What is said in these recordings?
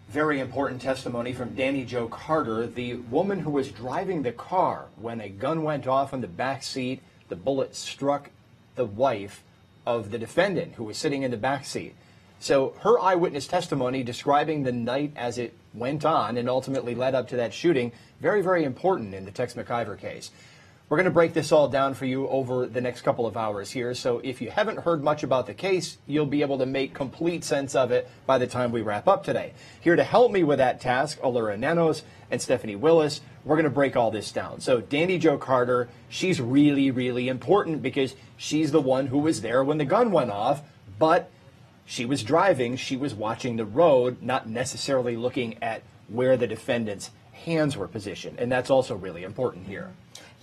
Very important testimony from Danny Jo Carter, the woman who was driving the car when a gun went off in the back seat. The bullet struck the wife of the defendant who was sitting in the back seat. So her eyewitness testimony describing the night as it went on and ultimately led up to that shooting, very, very important in the Tex McIver case. We're going to break this all down for you over the next couple of hours here. So if you haven't heard much about the case, you'll be able to make complete sense of it by the time we wrap up today. Here to help me with that task, Elura Nanos and Stephanie Willis. We're going to break all this down. So Danny Jo Carter, she's really, really important because she's the one who was there when the gun went off, but she was driving, she was watching the road, not necessarily looking at where the defendant's hands were positioned. And that's also really important here.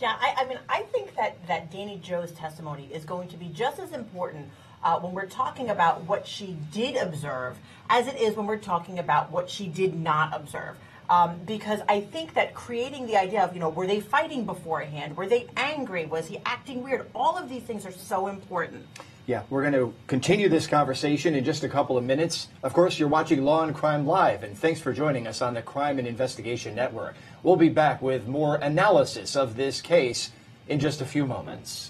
Yeah, I mean, I think that Danny Jo's testimony is going to be just as important when we're talking about what she did observe as it is when we're talking about what she did not observe. Because I think that creating the idea of, were they fighting beforehand? Were they angry? Was he acting weird? All of these things are so important. Yeah, we're going to continue this conversation in just a couple of minutes. Of course, you're watching Law and Crime Live, and thanks for joining us on the Crime and Investigation Network. We'll be back with more analysis of this case in just a few moments.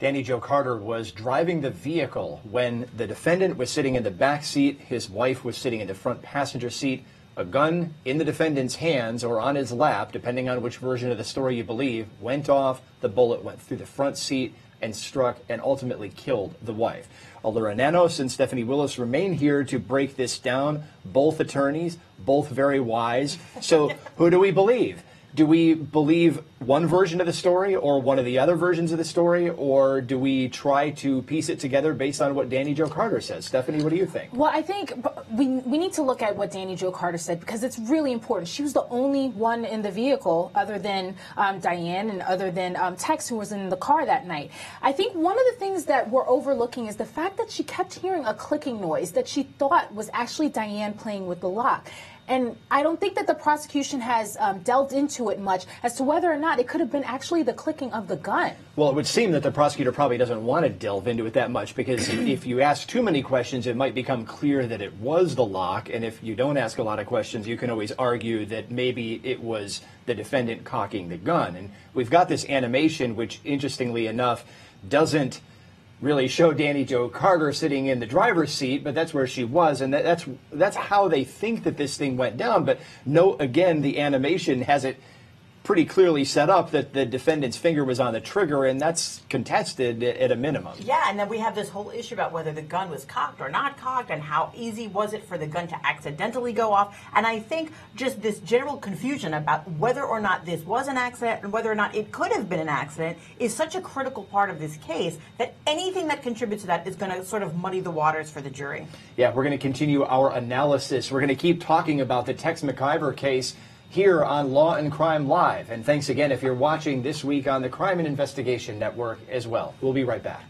Danny Jo Carter was driving the vehicle when the defendant was sitting in the back seat. His wife was sitting in the front passenger seat. A gun in the defendant's hands or on his lap, depending on which version of the story you believe, went off. The bullet went through the front seat and struck and ultimately killed the wife. Elura Nanos and Stephanie Willis remain here to break this down. Both attorneys, both very wise. So who do we believe? Do we believe one version of the story or one of the other versions of the story, or do we try to piece it together based on what Danny Jo Carter says? Stephanie, what do you think? Well, I think we need to look at what Danny Jo Carter said because it's really important. She was the only one in the vehicle other than Diane and other than Tex, who was in the car that night. I think one of the things that we're overlooking is the fact that she kept hearing a clicking noise that she thought was actually Diane playing with the lock. And I don't think that the prosecution has delved into it much as to whether or not it could have been actually the clicking of the gun. Well, it would seem that the prosecutor probably doesn't want to delve into it that much because if you ask too many questions, it might become clear that it was the lock. And if you don't ask a lot of questions, you can always argue that maybe it was the defendant cocking the gun. And we've got this animation, which interestingly enough doesn't really show Danny Jo Carter sitting in the driver's seat, but that's where she was, and that's how they think that this thing went down. But no, again, the animation has it pretty clearly set up that the defendant's finger was on the trigger, and that's contested at a minimum. Yeah, and then we have this whole issue about whether the gun was cocked or not cocked, and how easy was it for the gun to accidentally go off. And I think just this general confusion about whether or not this was an accident and whether or not it could have been an accident is such a critical part of this case that anything that contributes to that is going to sort of muddy the waters for the jury. Yeah, we're going to continue our analysis. We're going to keep talking about the Tex McIver case here on Law and Crime Live. And thanks again if you're watching this week on the Crime and Investigation Network as well. We'll be right back.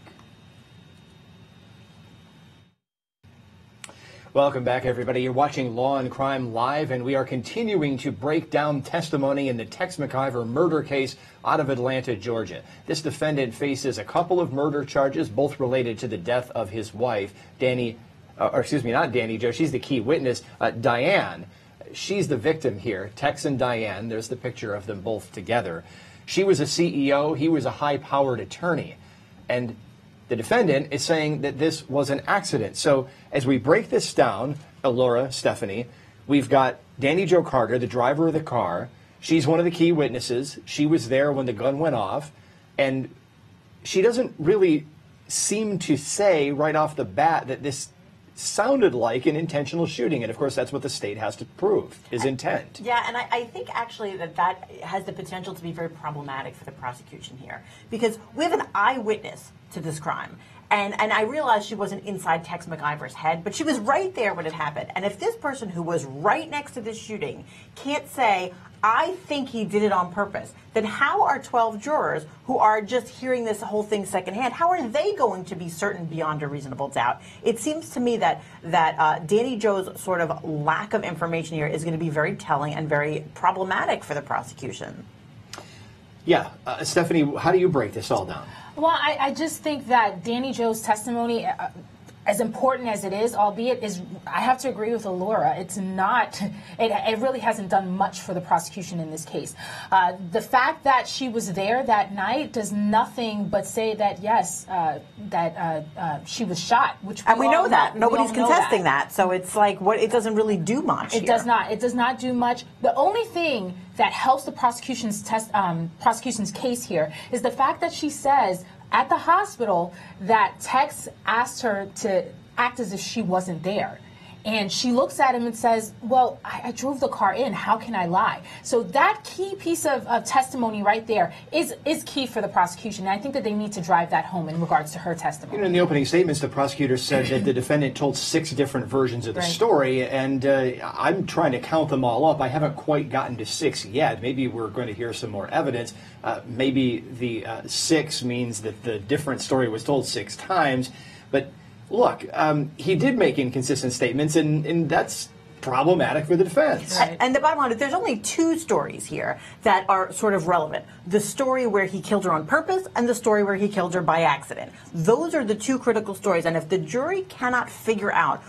Welcome back, everybody. You're watching Law and Crime Live, and we are continuing to break down testimony in the Tex McIver murder case out of Atlanta, Georgia. This defendant faces a couple of murder charges, both related to the death of his wife, not Danny Jo, she's the key witness, Diane. She's the victim here, Tex and Diane. There's the picture of them both together. She was a CEO. He was a high-powered attorney. And the defendant is saying that this was an accident. So as we break this down, Elura, Stephanie, we've got Danny Jo Carter, the driver of the car. She's one of the key witnesses. She was there when the gun went off. And she doesn't really seem to say right off the bat that this sounded like an intentional shooting. And of course, that's what the state has to prove, is intent. Yeah, and I think actually that has the potential to be very problematic for the prosecution here, because we have an eyewitness to this crime. And I realized she wasn't inside Tex McIver's head, but she was right there when it happened. And if this person who was right next to this shooting can't say, I think he did it on purpose, then how are 12 jurors who are just hearing this whole thing secondhand, how are they going to be certain beyond a reasonable doubt? It seems to me that Danny Jo's sort of lack of information here is going to be very telling and very problematic for the prosecution. Yeah. Stephanie, how do you break this all down? Well, I just think that Danny Jo's testimony, as important as it is, albeit I have to agree with Elura, it's not, it really hasn't done much for the prosecution in this case. The fact that she was there that night does nothing but say that, yes, she was shot, which we know that. Nobody's contesting that. So it's like, it doesn't really do much. It does not. It does not do much. The only thing that helps the prosecution's case here is the fact that she says at the hospital that Tex asked her to act as if she wasn't there. And she looks at him and says, well, I drove the car in. How can I lie? So that key piece of testimony right there is key for the prosecution. And I think that they need to drive that home in regards to her testimony. You know, in the opening statements, the prosecutor said that the defendant told 6 different versions of the story. And I'm trying to count them all up. I haven't quite gotten to 6 yet. Maybe we're going to hear some more evidence. Maybe the 6 means that the different story was told 6 times. But look, he did make inconsistent statements, and that's problematic for the defense. Right. And the bottom line is there's only 2 stories here that are sort of relevant. The story where he killed her on purpose and the story where he killed her by accident. Those are the 2 critical stories. And if the jury cannot figure out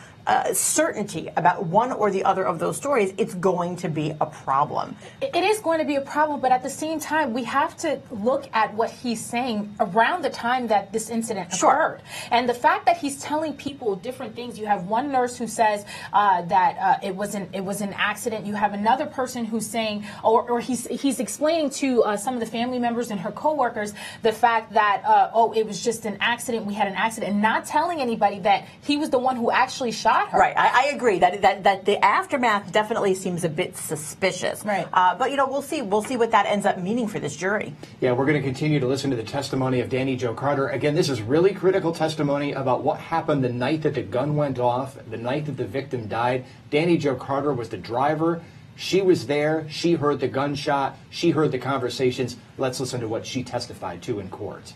certainty about one or the other of those stories, it's going to be a problem. It is going to be a problem, but at the same time, we have to look at what he's saying around the time that this incident occurred. And the fact that he's telling people different things. You have one nurse who says that it was an accident. You have another person who's saying, or he's explaining to some of the family members and her coworkers the fact that it was just an accident. We had an accident, and not telling anybody that he was the one who actually shot her. Right, I agree that the aftermath definitely seems a bit suspicious. Right, but you know, we'll see what that ends up meaning for this jury. Yeah, we're going to continue to listen to the testimony of Danny Jo Carter. Again, this is really critical testimony about what happened the night that the gun went off, the night that the victim died. Danny Jo Carter was the driver. She was there. She heard the gunshot. She heard the conversations. Let's listen to what she testified to in court.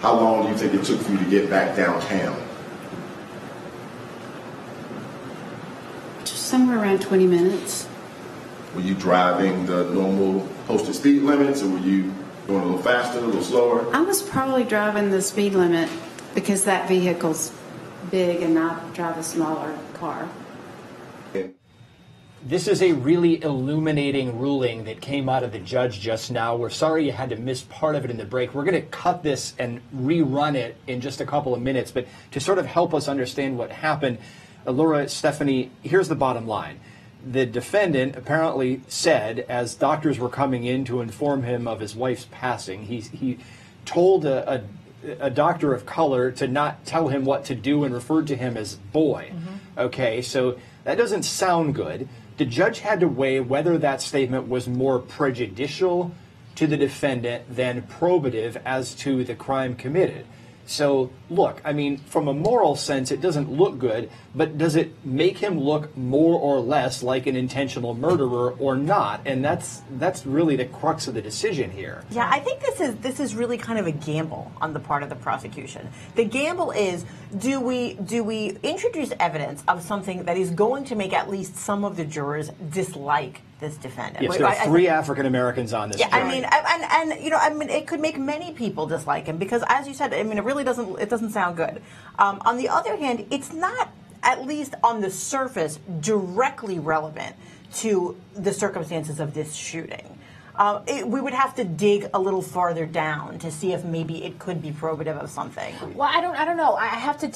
How long do you think it took for you to get back downtown? Just somewhere around 20 minutes. Were you driving the normal posted speed limits, or were you going a little faster, a little slower? I was probably driving the speed limit because that vehicle's big and I drive a smaller car. This is a really illuminating ruling that came out of the judge just now. We're sorry you had to miss part of it in the break. We're going to cut this and rerun it in just a couple of minutes. But to sort of help us understand what happened, Elura, Stephanie, here's the bottom line. The defendant apparently said, as doctors were coming in to inform him of his wife's passing, he told a doctor of color to not tell him what to do and referred to him as boy. Okay, so that doesn't sound good. The judge had to weigh whether that statement was more prejudicial to the defendant than probative as to the crime committed. So, look, I mean, from a moral sense, it doesn't look good, but does it make him look more or less like an intentional murderer or not? And that's really the crux of the decision here. Yeah, I think this is really kind of a gamble on the part of the prosecution. The gamble is, do we introduce evidence of something that is going to make at least some of the jurors dislike this defendant? Yes, there are 3 African Americans on this. Yeah, jury. I mean, it could make many people dislike him because, as you said, I mean, it really doesn't sound good. On the other hand, it's not, at least on the surface, directly relevant to the circumstances of this shooting. We would have to dig a little farther down to see if maybe it could be probative of something. Well, I don't know. I have to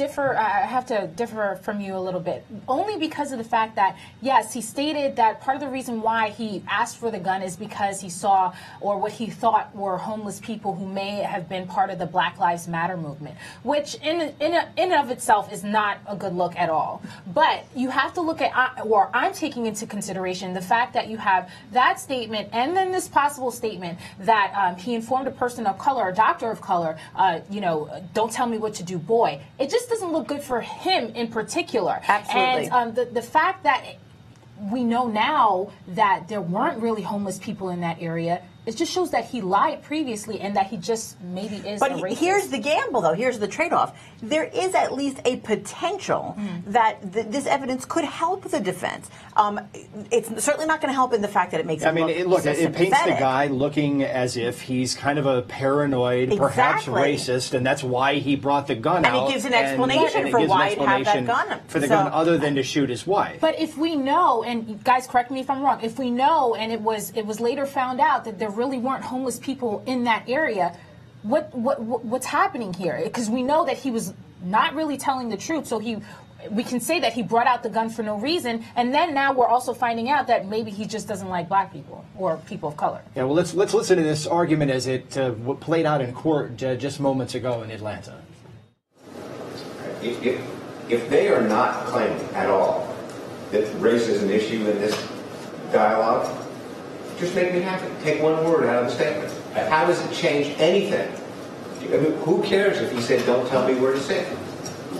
differ from you a little bit, only because of the fact that, yes, he stated that part of the reason why he asked for the gun is because he saw, or what he thought were, homeless people who may have been part of the Black Lives Matter movement, which in and of itself is not a good look at all. But you have to look at, or I'm taking into consideration the fact that you have that statement and then this possible statement that he informed a person of color, a doctor of color, don't tell me what to do, boy. It just doesn't look good for him in particular. Absolutely. And the fact that we know now that there weren't really homeless people in that area it just shows that he lied previously and that he just maybe is a racist. Here's the gamble, though. Here's the trade-off. There is at least a potential that this evidence could help the defense. It's certainly not going to help in the fact that it makes it it paints the guy looking as if he's kind of a paranoid, perhaps racist, and that's why he brought the gun out. And it gives an explanation for why he'd have that gun. For the gun other than to shoot his wife. But if we know, and guys, correct me if I'm wrong, if we know, and it was later found out that there really weren't homeless people in that area, what's happening here? Because we know that he was not really telling the truth, so we can say that he brought out the gun for no reason, and then now we're also finding out that maybe he just doesn't like black people or people of color. Yeah, well, let's listen to this argument as it played out in court just moments ago in Atlanta. If they are not claiming at all that race is an issue in this dialogue, just make me happy. Take one word out of the statement. How does it change anything? I mean, who cares if he said, don't tell me where to sit?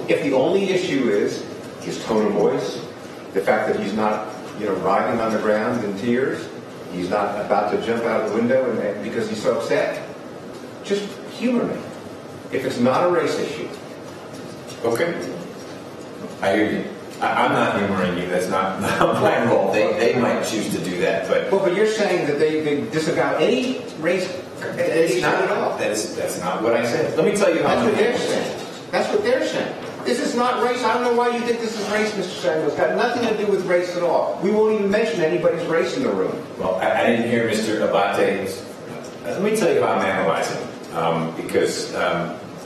If the only issue is his tone of voice, the fact that he's not, writhing on the ground in tears, he's not about to jump out of the window because he's so upset, just humor me. If it's not a race issue. Okay. I hear you. I'm not humoring you. That's not my role. They might choose to do that, but... Well, but you're saying that they disavow any race issue at all. That's not what I said. Let me tell you how... That's what they're saying. That's what they're saying. This is not race. I don't know why you think this is race, Mr. Samuel. It's got nothing to do with race at all. We won't even mention anybody's race in the room. Well, I didn't hear Mr. Abate's... Let me tell you how I'm analyzing, because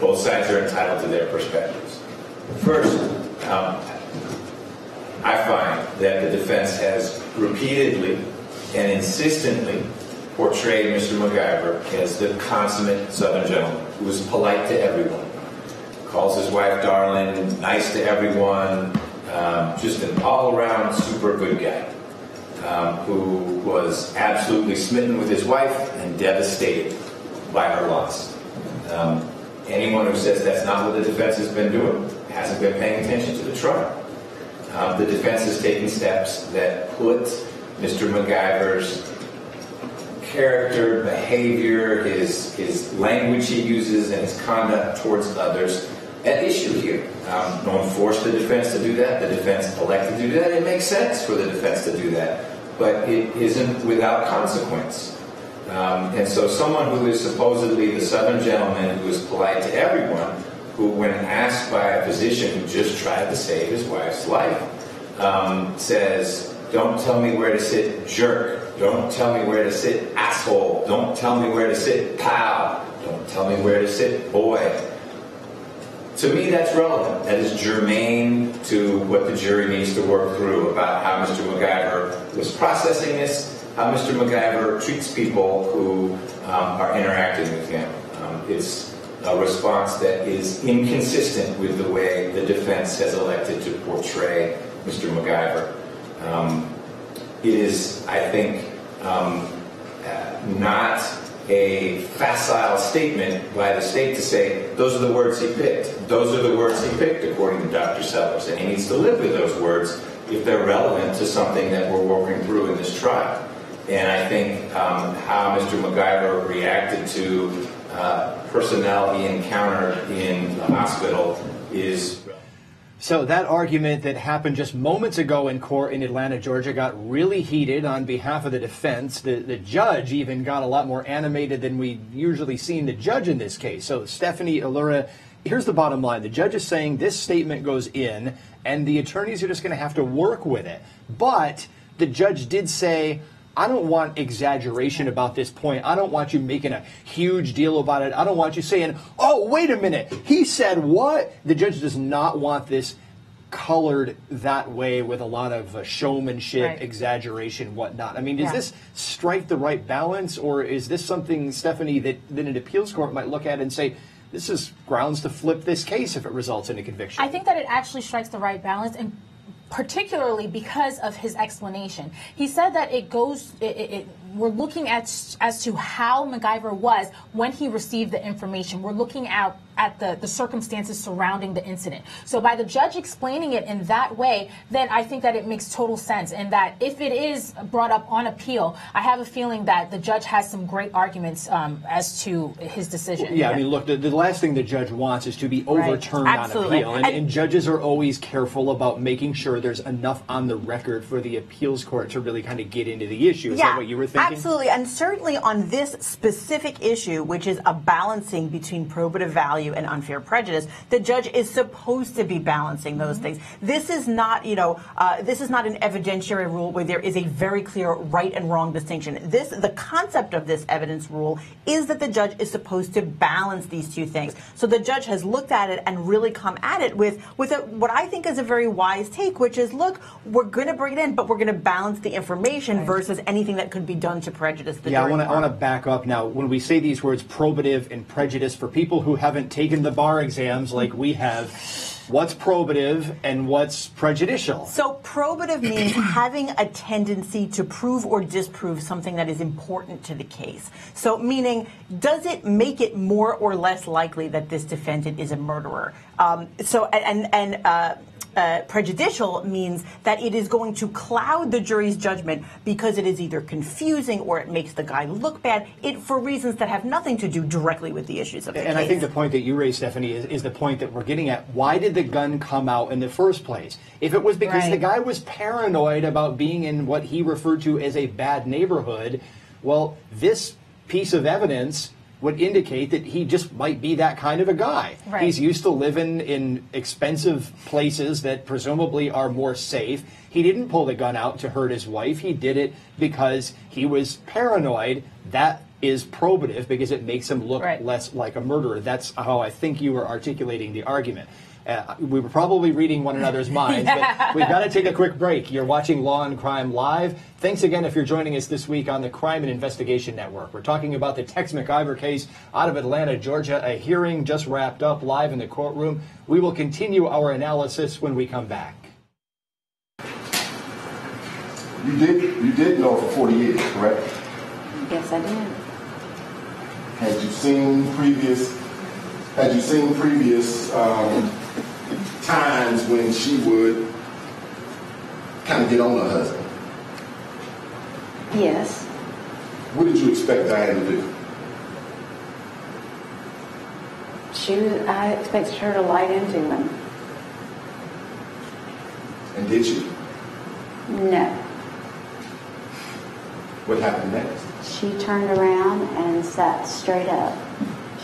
both sides are entitled to their perspectives. First, I find that the defense has repeatedly and insistently portrayed Mr. McIver as the consummate Southern gentleman who was polite to everyone, calls his wife darling, nice to everyone, just an all-around super good guy, who was absolutely smitten with his wife and devastated by her loss. Anyone who says that's not what the defense has been doing hasn't been paying attention to the trial. The defense has taken steps that put Mr. McIver's character, behavior, his language he uses, and his conduct towards others at issue here. No one forced the defense to do that. The defense elected to do that. It makes sense for the defense to do that, but it isn't without consequence. And so someone who is supposedly the Southern gentleman who is polite to everyone, who, when asked by a physician who just tried to save his wife's life, says, don't tell me where to sit, jerk. Don't tell me where to sit, asshole. Don't tell me where to sit, pal. Don't tell me where to sit, boy. To me, that's relevant. That is germane to what the jury needs to work through about how Mr. McIver was processing this, how Mr. McIver treats people who are interacting with him. It's a response that is inconsistent with the way the defense has elected to portray Mr. McIver. It is, I think, not a facile statement by the state to say, those are the words he picked. Those are the words he picked, according to Dr. Sellers. And he needs to live with those words if they're relevant to something that we're working through in this trial. And I think how Mr. McIver reacted to personnel he encountered in the hospital is... So that argument that happened just moments ago in court in Atlanta, Georgia, got really heated on behalf of the defense. The judge even got a lot more animated than we usually seen the judge in this case. So Stephanie, Elura, here's the bottom line. The judge is saying this statement goes in, and the attorneys are just going to have to work with it. But the judge did say, I don't want exaggeration about this point. I don't want you making a huge deal about it. I don't want you saying, oh, wait a minute, he said what? The judge does not want this colored that way with a lot of showmanship, exaggeration, whatnot. I mean, does this strike the right balance, or is this something, Stephanie, that an appeals court might look at and say, this is grounds to flip this case if it results in a conviction? I think that it actually strikes the right balance, and particularly because of his explanation. He said that we're looking at as to how McIver was when he received the information. We're looking at at the circumstances surrounding the incident. So by the judge explaining it in that way, then I think that it makes total sense, and that if it is brought up on appeal, I have a feeling that the judge has some great arguments as to his decision. Yeah, I mean, look, the last thing the judge wants is to be overturned on appeal, and judges are always careful about making sure there's enough on the record for the appeals court to really kind of get into the issue. Is that what you were thinking? Absolutely, and certainly on this specific issue, which is a balancing between probative value and unfair prejudice, the judge is supposed to be balancing those things. This is not, this is not an evidentiary rule where there is a very clear right and wrong distinction. The concept of this evidence rule is that the judge is supposed to balance these two things. So the judge has looked at it and really come at it with what I think is a very wise take, which is, look, we're going to bring it in, but we're going to balance the information versus anything that could be done to prejudice the jury. I want to back up now. When we say these words, probative and prejudice, for people who haven't taken the bar exams like we have, what's probative and what's prejudicial? So probative means having a tendency to prove or disprove something that is important to the case. So meaning, does it make it more or less likely that this defendant is a murderer? Prejudicial means that it is going to cloud the jury's judgment because it is either confusing or it makes the guy look bad, for reasons that have nothing to do directly with the issues of the case. And I think the point that you raised, Stephanie, is the point that we're getting at. Why did the gun come out in the first place? If it was because the guy was paranoid about being in what he referred to as a bad neighborhood, well, this piece of evidence would indicate that he just might be that kind of a guy. Right. He's used to living in expensive places that presumably are more safe. He didn't pull the gun out to hurt his wife. He did it because he was paranoid. That is probative because it makes him look less like a murderer. That's how I think you were articulating the argument. We were probably reading one another's minds, but we've got to take a quick break. You're watching Law and Crime Live. Thanks again if you're joining us this week on the Crime and Investigation Network. We're talking about the Tex McIver case out of Atlanta, Georgia. A hearing just wrapped up live in the courtroom. We will continue our analysis when we come back. You did know for 40 years, correct? Yes, I did. Had you seen previous times when she would kind of get on her husband? Yes. What did you expect Diane to do? I expected her to light into him. And did she? No. What happened next? She turned around and sat straight up.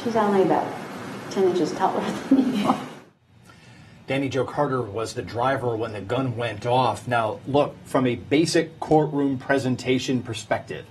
She's only about 10 inches taller than you. Danny Jo Carter was the driver when the gun went off. Now, look, from a basic courtroom presentation perspective,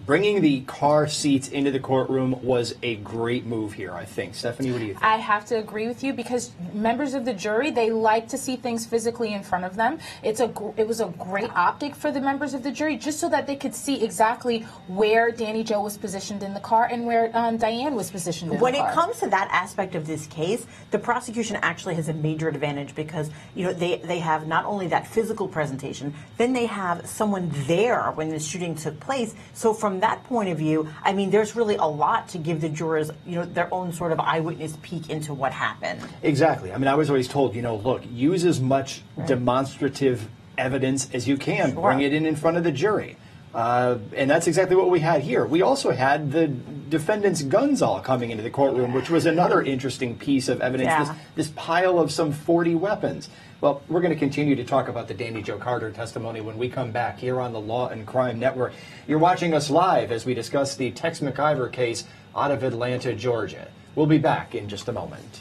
bringing the car seats into the courtroom was a great move here, I think. Stephanie, what do you think? I have to agree with you because members of the jury, they like to see things physically in front of them. It was a great optic for the members of the jury just so that they could see exactly where Danny Jo was positioned in the car and where Diane was positioned in the car. When it comes to that aspect of this case, the prosecution actually has a major advantage because they have not only that physical presentation, then they have someone there when the shooting took place. So from that point of view, I mean, there's really a lot to give the jurors, their own sort of eyewitness peek into what happened. Exactly. I mean, I was always told, look, use as much demonstrative evidence as you can. Sure. Bring it in front of the jury. And that's exactly what we had here. We also had the defendant's guns all coming into the courtroom, which was another interesting piece of evidence, this pile of some 40 weapons. Well, we're going to continue to talk about the Danny Jo Carter testimony when we come back here on the Law and Crime Network. You're watching us live as we discuss the Tex McIver case out of Atlanta, Georgia. We'll be back in just a moment.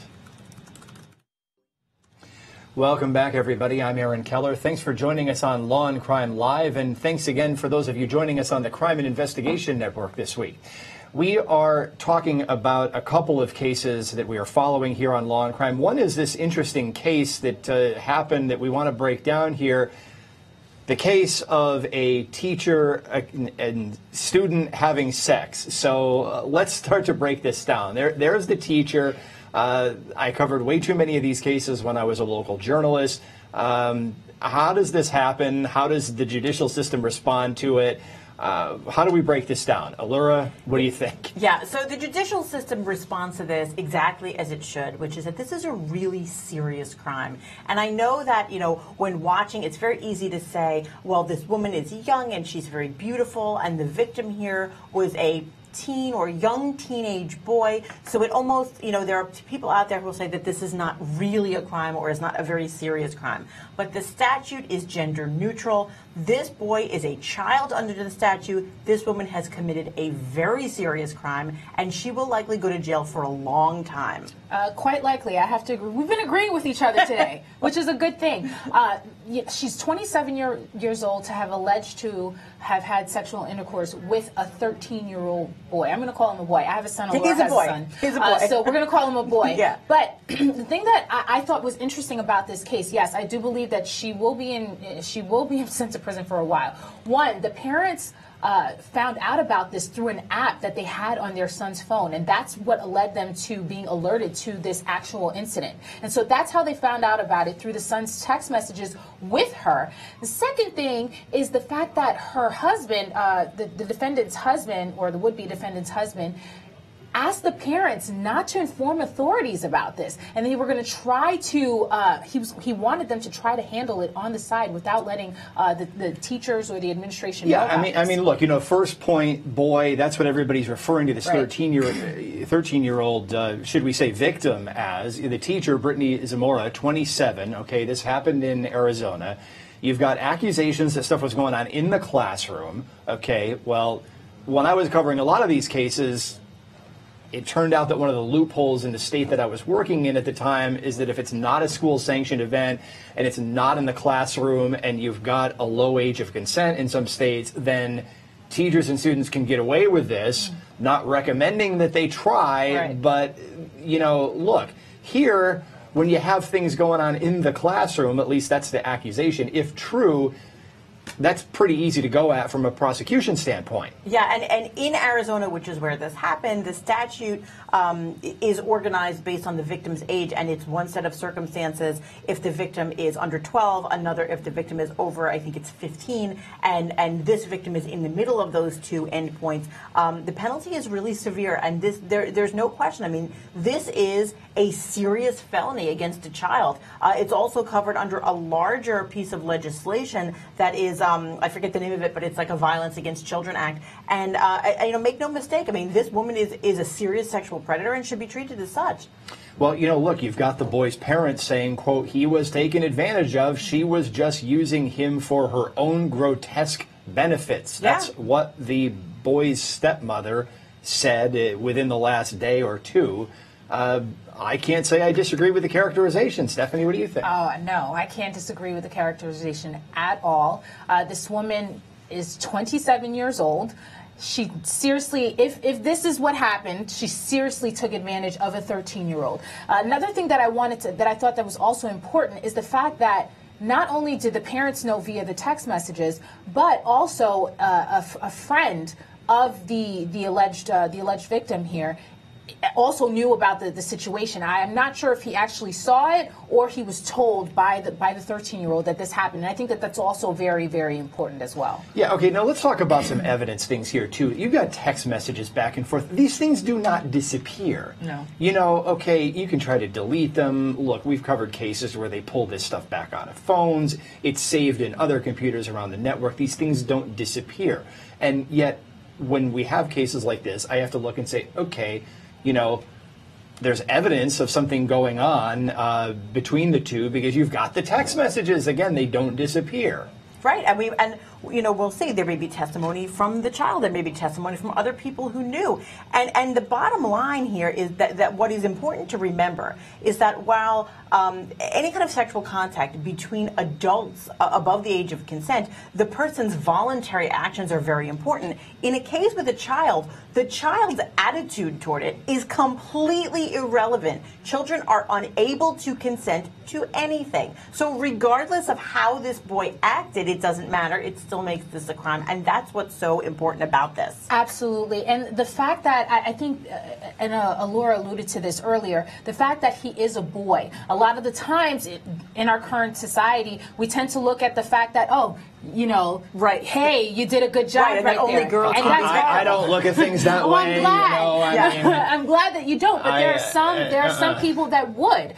Welcome back, everybody. I'm Aaron Keller. Thanks for joining us on Law and Crime Live, and thanks again for those of you joining us on the Crime and Investigation Network this week. We are talking about a couple of cases that we are following here on Law and Crime. One is this interesting case that happened that we want to break down here. The case of a teacher and student having sex. So let's start to break this down. There's the teacher. I covered way too many of these cases when I was a local journalist. How does this happen? How does the judicial system respond to it? How do we break this down? Elura, what do you think? Yeah, so the judicial system responds to this exactly as it should, which is that this is a really serious crime. And I know that, when watching, it's very easy to say, well, this woman is young and she's very beautiful, and the victim here was a teen or young teenage boy. So it almost, there are people out there who will say that this is not really a crime or is not a very serious crime. But the statute is gender neutral. This boy is a child under the statute. This woman has committed a very serious crime, and she will likely go to jail for a long time. Quite likely. I have to agree. We've been agreeing with each other today, which is a good thing. She's 27 years old to have alleged to have had sexual intercourse with a 13-year-old boy. I'm going to call him a boy. I have a son. He's a boy. He's a boy. So we're going to call him a boy. Yeah. But the thing that I thought was interesting about this case, yes, I do believe that she will be sent to prison for a while. One, the parents found out about this through an app that they had on their son's phone, and that's what led them to being alerted to this actual incident. And so that's how they found out about it, through the son's text messages with her. The second thing is the fact that her husband, the defendant's husband, or the would-be defendant's husband, asked the parents not to inform authorities about this, and they were going to try to. He wanted them to try to handle it on the side without letting the teachers or the administration know about I mean, look, first point, boy, that's what everybody's referring to this Right. 13-year-old, should we say, victim as. The teacher, Brittany Zamora, 27. Okay, this happened in Arizona. You've got accusations that stuff was going on in the classroom. Okay, well, when I was covering a lot of these cases, it turned out that one of the loopholes in the state that I was working in at the time is that if it's not a school-sanctioned event and it's not in the classroom and you've got a low age of consent in some states, then teachers and students can get away with this, not recommending that they try. Right. But, look, here, when you have things going on in the classroom, at least that's the accusation, if true, that's pretty easy to go at from a prosecution standpoint. Yeah, and in Arizona, which is where this happened, the statute is organized based on the victim's age, and it's one set of circumstances if the victim is under 12, another if the victim is over, I think it's 15, and this victim is in the middle of those two endpoints. The penalty is really severe, and there's no question. I mean, this is a serious felony against a child. It's also covered under a larger piece of legislation that is, I forget the name of it, but it's like a Violence Against Children Act. And make no mistake, I mean, this woman is a serious sexual predator and should be treated as such. Well, look, you've got the boy's parents saying, quote, he was taken advantage of. She was just using him for her own grotesque benefits. That's what the boy's stepmother said within the last day or two. I can't say I disagree with the characterization. Stephanie, what do you think? No, I can't disagree with the characterization at all. This woman is 27 years old. She seriously, if this is what happened, she seriously took advantage of a 13-year-old. Another thing that I thought that was also important is the fact that not only did the parents know via the text messages, but also a friend of the alleged victim here also knew about the situation. I am not sure if he actually saw it or he was told by the 13-year-old that this happened. And I think that that's also very, very important as well. Yeah, okay, now let's talk about some evidence things here, too. You've got text messages back and forth. These things do not disappear. No. Okay, you can try to delete them. Look, we've covered cases where they pull this stuff back out of phones. It's saved in other computers around the network. These things don't disappear. And yet, when we have cases like this, I have to look and say, okay, there's evidence of something going on between the two because you've got the text messages. Again, they don't disappear. Right, and we'll see there may be testimony from the child, there may be testimony from other people who knew, and the bottom line here is that what is important to remember is that while any kind of sexual contact between adults above the age of consent, the person's voluntary actions are very important. In a case with a child, the child's attitude toward it is completely irrelevant. Children are unable to consent to anything. So regardless of how this boy acted, it doesn't matter. It still makes this a crime. And that's what's so important about this. Absolutely. And the fact that I think, and Elura alluded to this earlier, the fact that he is a boy. A lot of the times in our current society, we tend to look at the fact that, oh, you know, right? Hey, you did a good job right, and right only there. Girls and I don't look at things that oh, way. I'm glad. You know, I'm glad that you don't. But there are some people that would.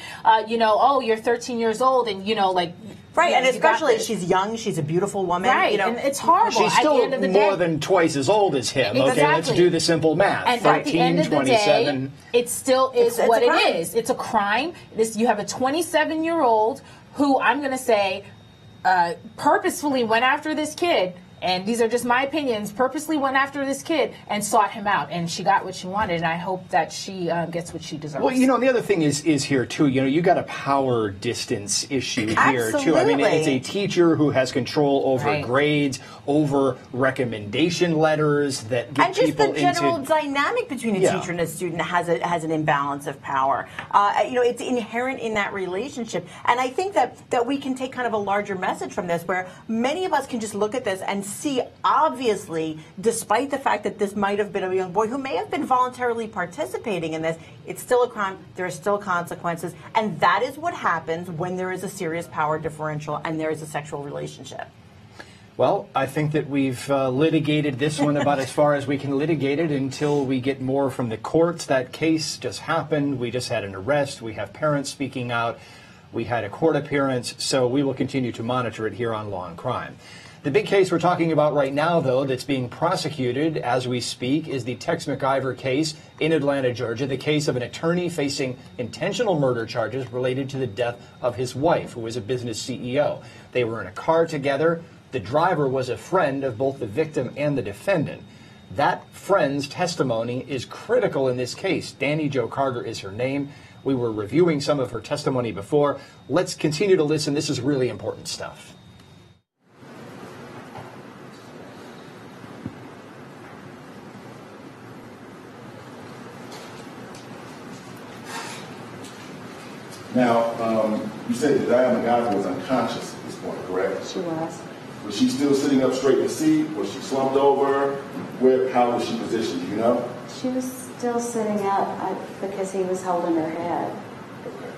You know, oh, you're 13 years old, and you know, like. Right, yeah, and especially she's young, she's a beautiful woman. Right, you know. and it's horrible. She's still at the end of the more day, than twice as old as him. Exactly. Okay, let's do the simple math. And 13, at the end of the 27. day, it still is it's what a it crime. is. It's a crime. You have a 27-year-old who, I'm going to say, purposefully went after this kid. And these are just my opinions, purposely went after this kid and sought him out. And she got what she wanted, and I hope that she gets what she deserves. Well, you know, the other thing is here, too. You know, you got a power distance issue here, too. I mean, Absolutely. it's a teacher who has control over grades, over recommendation letters that get and just people the general into... dynamic between a teacher and a student has an imbalance of power. You know, it's inherent in that relationship. And I think that we can take kind of a larger message from this, where many of us can just look at this and see, obviously, despite the fact that this might have been a young boy who may have been voluntarily participating in this, it's still a crime. There are still consequences. And that is what happens when there is a serious power differential and there is a sexual relationship. Well, I think that we've litigated this one about as far as we can litigate it until we get more from the courts. That case just happened. We just had an arrest. We have parents speaking out. We had a court appearance. So we will continue to monitor it here on Law and Crime. The big case we're talking about right now, though, that's being prosecuted as we speak is the Tex McIver case in Atlanta, Georgia, the case of an attorney facing intentional murder charges related to the death of his wife, who was a business CEO. They were in a car together. The driver was a friend of both the victim and the defendant. That friend's testimony is critical in this case. Danny Jo Carter is her name. We were reviewing some of her testimony before. Let's continue to listen. This is really important stuff. Now, you said that Diane McIver was unconscious at this point, correct? She was. Was she still sitting up straight in the seat? Was she slumped over? How was she positioned? Do you know? She was still sitting up because he was holding her head. Okay.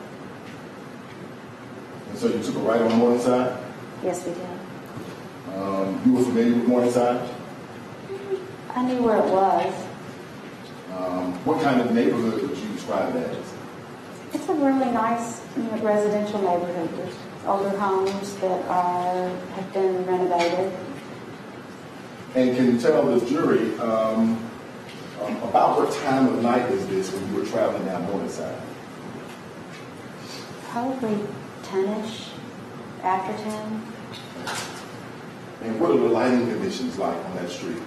And so you took her right on Morningside? Yes, we did. You were familiar with Morningside? I knew where it was. What kind of neighborhood would you describe it as? It's a really nice residential neighborhood. There's older homes that have been renovated. And can you tell the jury about what time of night is this when you were traveling down Morningside? Probably 10-ish, after 10. And what are the lighting conditions like on that street?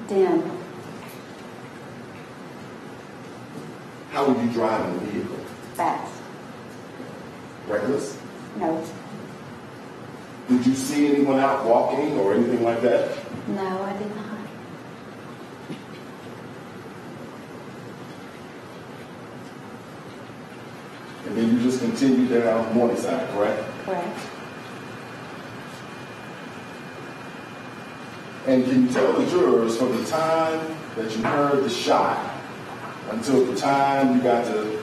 Dim. How were you driving the vehicle? Fast. Reckless? No. Did you see anyone out walking or anything like that? No, I did not. And then you just continued down Morningside, correct? Correct. And can you tell the jurors from the time that you heard the shot until the time you got to,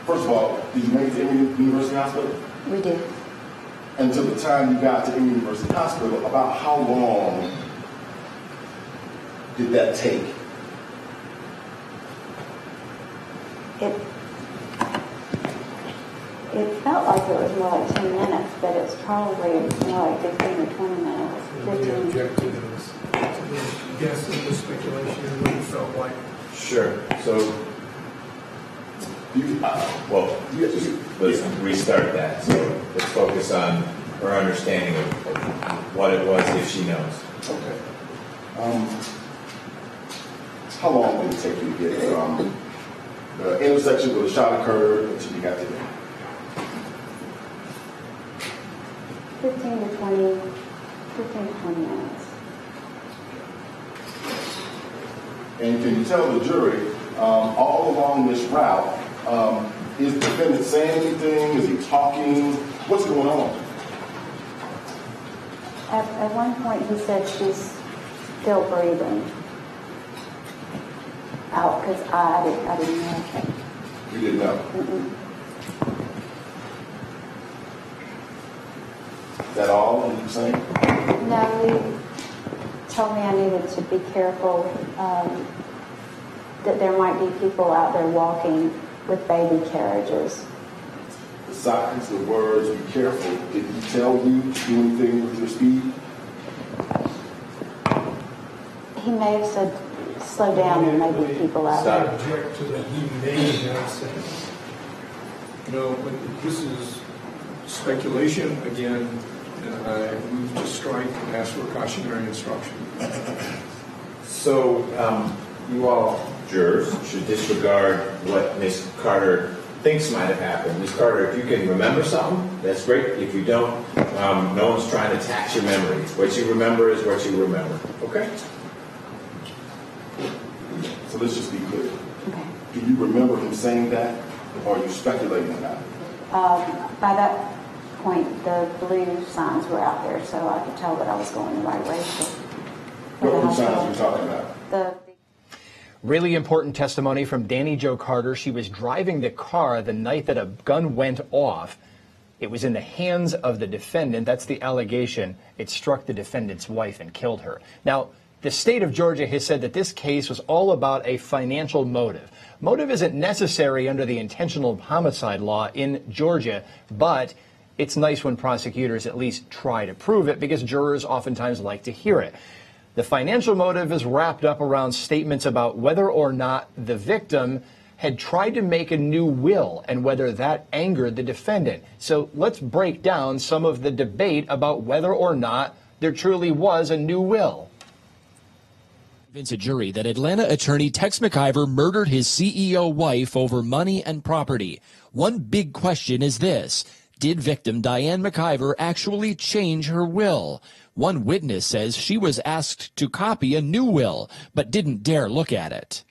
first of all, did you make it to Emory University Hospital? We did. Until the time you got to Emory University Hospital, about how long did that take? It felt like it was more like 10 minutes, but it's probably more like 15 or 20 minutes. We object to those, to the guess and the speculation and what it felt like. Sure. So, let's restart that. So let's focus on her understanding of what it was, if she knows. Okay. How long did it take you to get from the intersection where the shot occurred until you got to there? 15 to 20 minutes. And can you tell the jury, all along this route, is the defendant saying anything? Is he talking? What's going on? At one point, he said she's still breathing out, because I didn't know. You didn't know? Is that all you were saying? No, he told me I needed to be careful, that there might be people out there walking with baby carriages. Besides the words, be careful, did he tell you to do anything with your speed? He may have said, slow down, there may be people out I there. object to that he may have said. No, but this is speculation again, and I move to strike and ask for cautionary instruction. So, you all, jurors, should disregard what Ms. Carter thinks might have happened. Ms. Carter, if you can remember something, that's great. If you don't, no one's trying to tax your memory. What you remember is what you remember. Okay? So let's just be clear. Okay. Do you remember him saying that, or are you speculating about it? By that point, the blue signs were out there, so I could tell that I was going the right way. What blue signs are we talking about? Really important testimony from Danny Jo Carter. She was driving the car the night that a gun went off. It was in the hands of the defendant. That's the allegation. It struck the defendant's wife and killed her. Now, the state of Georgia has said that this case was all about a financial motive. Motive isn't necessary under the intentional homicide law in Georgia, but it's nice when prosecutors at least try to prove it, because jurors oftentimes like to hear it. The financial motive is wrapped up around statements about whether or not the victim had tried to make a new will and whether that angered the defendant. So let's break down some of the debate about whether or not there truly was a new will. Convince a jury that Atlanta attorney Tex McIver murdered his CEO wife over money and property. One big question is this: did victim Diane McIver actually change her will? One witness says she was asked to copy a new will, but didn't dare look at it.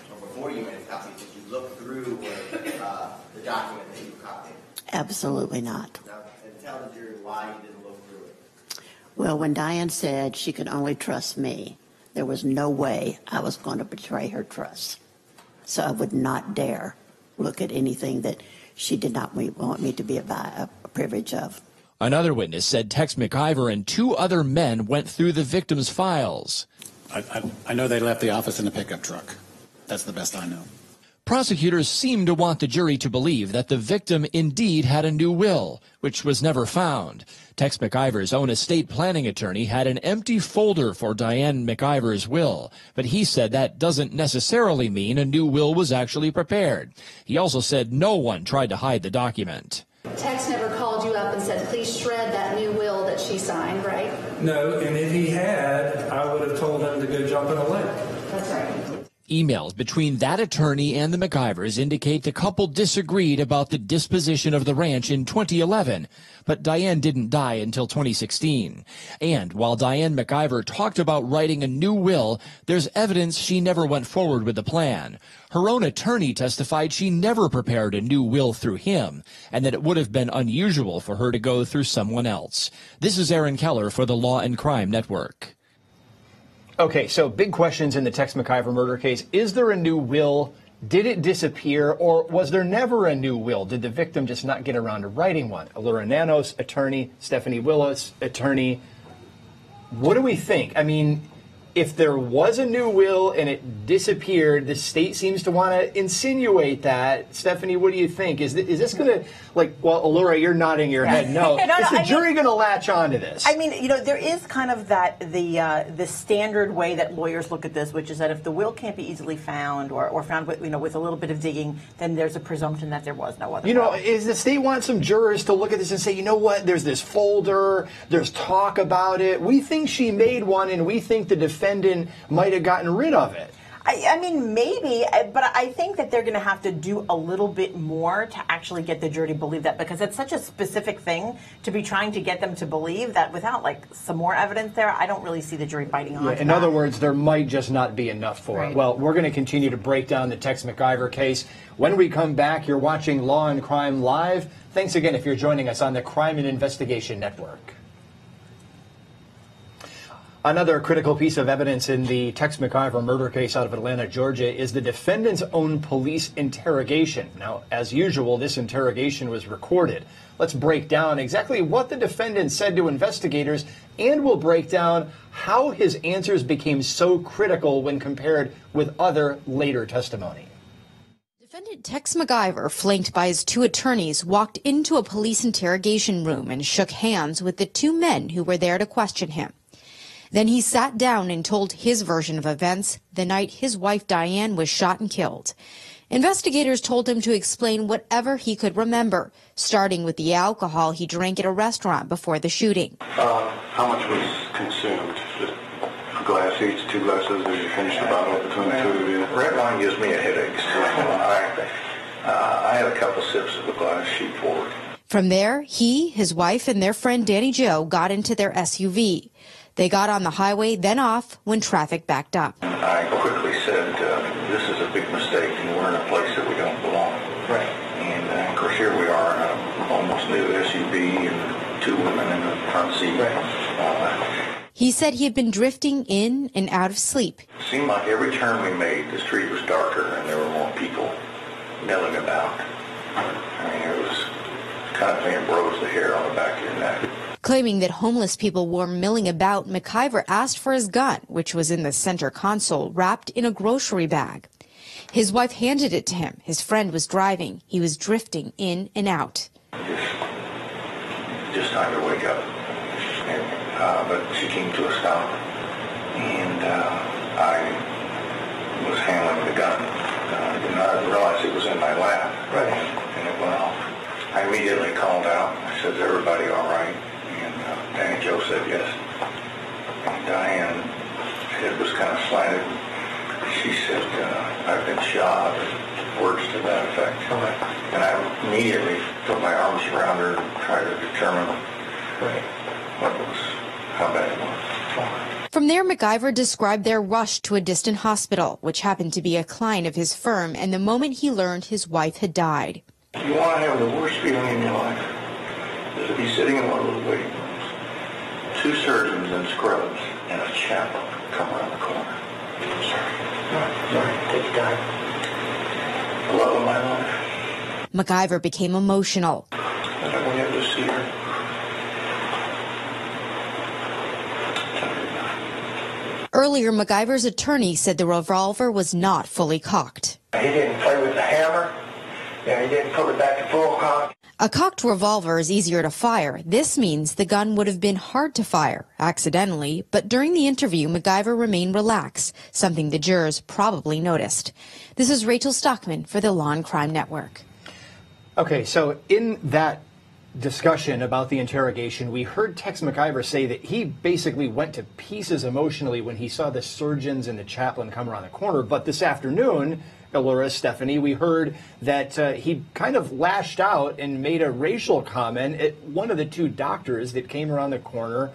Before you made a copy, did you look through the document that you copied? Absolutely not. Now, and tell the jury why you didn't look through it. Well, when Diane said she could only trust me, there was no way I was going to betray her trust. So I would not dare look at anything that she did not want me to be a privilege of. Another witness said Tex McIver and two other men went through the victim's files. I know they left the office in a pickup truck. That's the best I know. Prosecutors seem to want the jury to believe that the victim indeed had a new will, which was never found. Tex McIver's own estate planning attorney had an empty folder for Diane McIver's will, but he said that doesn't necessarily mean a new will was actually prepared. He also said no one tried to hide the document. Tex never called you up and said, please shred that new will that she signed, right? No, and if he had, I would have told him to go jump in a lake. That's right. Emails between that attorney and the McIvers indicate the couple disagreed about the disposition of the ranch in 2011, but Diane didn't die until 2016. And while Diane McIver talked about writing a new will, there's evidence she never went forward with the plan. Her own attorney testified she never prepared a new will through him, and that it would have been unusual for her to go through someone else. This is Aaron Keller for the Law and Crime Network. Okay, so big questions in the Tex McIver murder case. Is there a new will? Did it disappear, or was there never a new will? Did the victim just not get around to writing one? Elura Nanos, attorney. Stephanie Willis, attorney. What do we think? I mean, if there was a new will and it disappeared, the state seems to want to insinuate that. Stephanie, what do you think? Is this going to, like, well, Elura, you're nodding your head no. Is the jury going to latch on to this? I mean, you know, there is kind of that, the standard way that lawyers look at this, which is that if the will can't be easily found or found with, with a little bit of digging, then there's a presumption that there was no other will. Is the state want some jurors to look at this and say, you know what, there's this folder, there's talk about it. We think she made one, and we think the defendant might have gotten rid of it. I mean, maybe, but I think that they're going to have to do a little bit more to actually get the jury to believe that, because it's such a specific thing to be trying to get them to believe that without, like, some more evidence there, I don't really see the jury biting on to In other words, there might just not be enough for it. Well, we're going to continue to break down the Tex McIver case. When we come back, you're watching Law and Crime Live. Thanks again if you're joining us on the Crime and Investigation Network. Another critical piece of evidence in the Tex McIver murder case out of Atlanta, Georgia, is the defendant's own police interrogation. Now, as usual, this interrogation was recorded. Let's break down exactly what the defendant said to investigators, and we'll break down how his answers became so critical when compared with other later testimony. Defendant Tex McIver, flanked by his 2 attorneys, walked into a police interrogation room and shook hands with the 2 men who were there to question him. Then he sat down and told his version of events the night his wife Diane was shot and killed. Investigators told him to explain whatever he could remember, starting with the alcohol he drank at a restaurant before the shooting. How much was consumed? Just a glass each, 2 glasses, or you finished the bottle between the 2 of you? Red wine gives me a headache, so I had a couple sips of the glass sheet forward. From there, he, his wife, and their friend Danny Joe got into their SUV. They got on the highway, then off when traffic backed up. I quickly said, this is a big mistake, and we're in a place that we don't belong. Right. And of course, here we are in an almost new SUV and 2 women in the front seat. Right. He said he had been drifting in and out of sleep. It seemed like every turn we made, the street was darker and there were more people milling about. I mean, it was kind of thing that blows the hair on the back of your neck. Claiming that homeless people were milling about, McIver asked for his gun, which was in the center console, wrapped in a grocery bag. His wife handed it to him. His friend was driving. He was drifting in and out. Just time to wake up. But she came to a stop, and I was handling the gun. I realized it was in my lap, right, and it went off. I immediately called out. I said, "Is everybody all right?" Danny Joe said yes. And Diane's head was kind of slanted. She said, I've been shot, words to that effect. And I immediately put my arms around her and tried to determine how bad it was. From there, McIver described their rush to a distant hospital, which happened to be a client of his firm, and the moment he learned his wife had died. You want to have the worst feeling in your life is to be sitting in one of those waiting rooms. 2 surgeons in scrubs and a chaplain come around the corner. Sorry, take your time. The love of my life. McIver became emotional. And I went in to see her. Earlier, McIver's attorney said the revolver was not fully cocked. He didn't play with the hammer. He didn't put it back to full cock. A cocked revolver is easier to fire. This means the gun would have been hard to fire, accidentally, but during the interview, McIver remained relaxed, something the jurors probably noticed. This is Rachel Stockman for the Law and Crime Network. Okay, so in that discussion about the interrogation, we heard Tex McIver say that he basically went to pieces emotionally when he saw the surgeons and the chaplain come around the corner, but this afternoon, Elura, Stephanie, we heard that he kind of lashed out and made a racial comment at one of the 2 doctors that came around the corner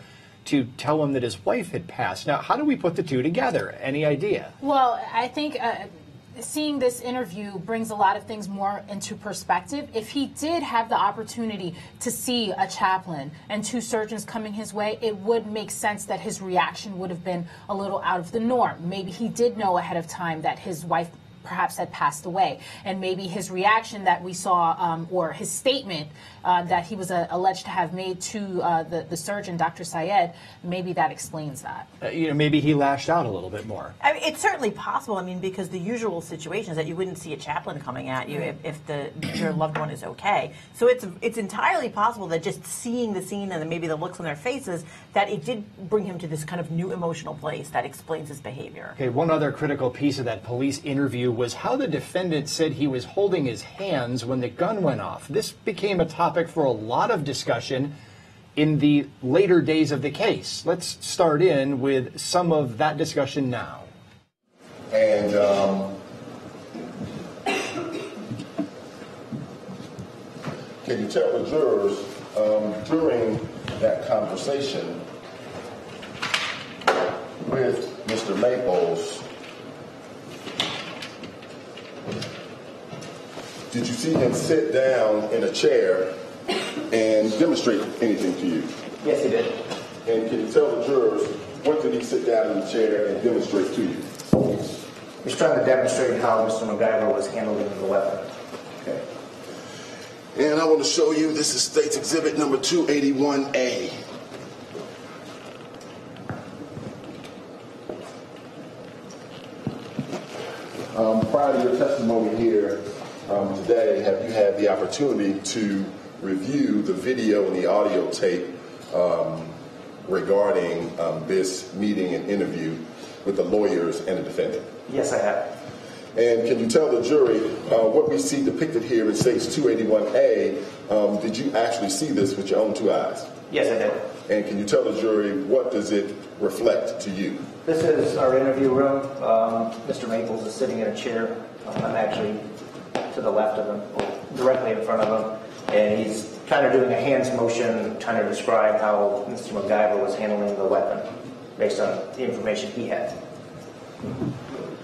to tell him that his wife had passed. Now, how do we put the 2 together? Any idea? Well, I think seeing this interview brings a lot of things more into perspective. If he did have the opportunity to see a chaplain and 2 surgeons coming his way, it would make sense that his reaction would have been a little out of the norm. Maybe he did know ahead of time that his wife perhaps had passed away, and maybe his reaction that we saw, or his statement that he was alleged to have made to the surgeon, Dr. Syed, maybe that explains that. Maybe he lashed out a little bit more. I mean, it's certainly possible. I mean, because the usual situation is that you wouldn't see a chaplain coming at you if your loved one is okay. So it's entirely possible that just seeing the scene and maybe the looks on their faces, that it did bring him to this kind of new emotional place that explains his behavior. Okay, one other critical piece of that police interview was how the defendant said he was holding his hands when the gun went off. This became a topic for a lot of discussion in the later days of the case. Let's start in with some of that discussion now. And can you tell the jurors during that conversation with Mr. Maples, did you see him sit down in a chair and demonstrate anything to you? Yes, he did. And can you tell the jurors what did he sit down in the chair and demonstrate to you? He's trying to demonstrate how Mr. McIver was handling the weapon. Okay. And I want to show you, this is State's Exhibit number 281A. Prior to your testimony here today, have you had the opportunity to review the video and the audio tape regarding this meeting and interview with the lawyers and the defendant? Yes, I have. And can you tell the jury what we see depicted here in State's 281A, did you actually see this with your own two eyes? Yes, I did. And can you tell the jury what does it reflect to you? This is our interview room. Mr. Maples is sitting in a chair. I'm actually to the left of him, or directly in front of him, and he's kind of doing a hands motion, trying to describe how Mr. McIver was handling the weapon based on the information he had.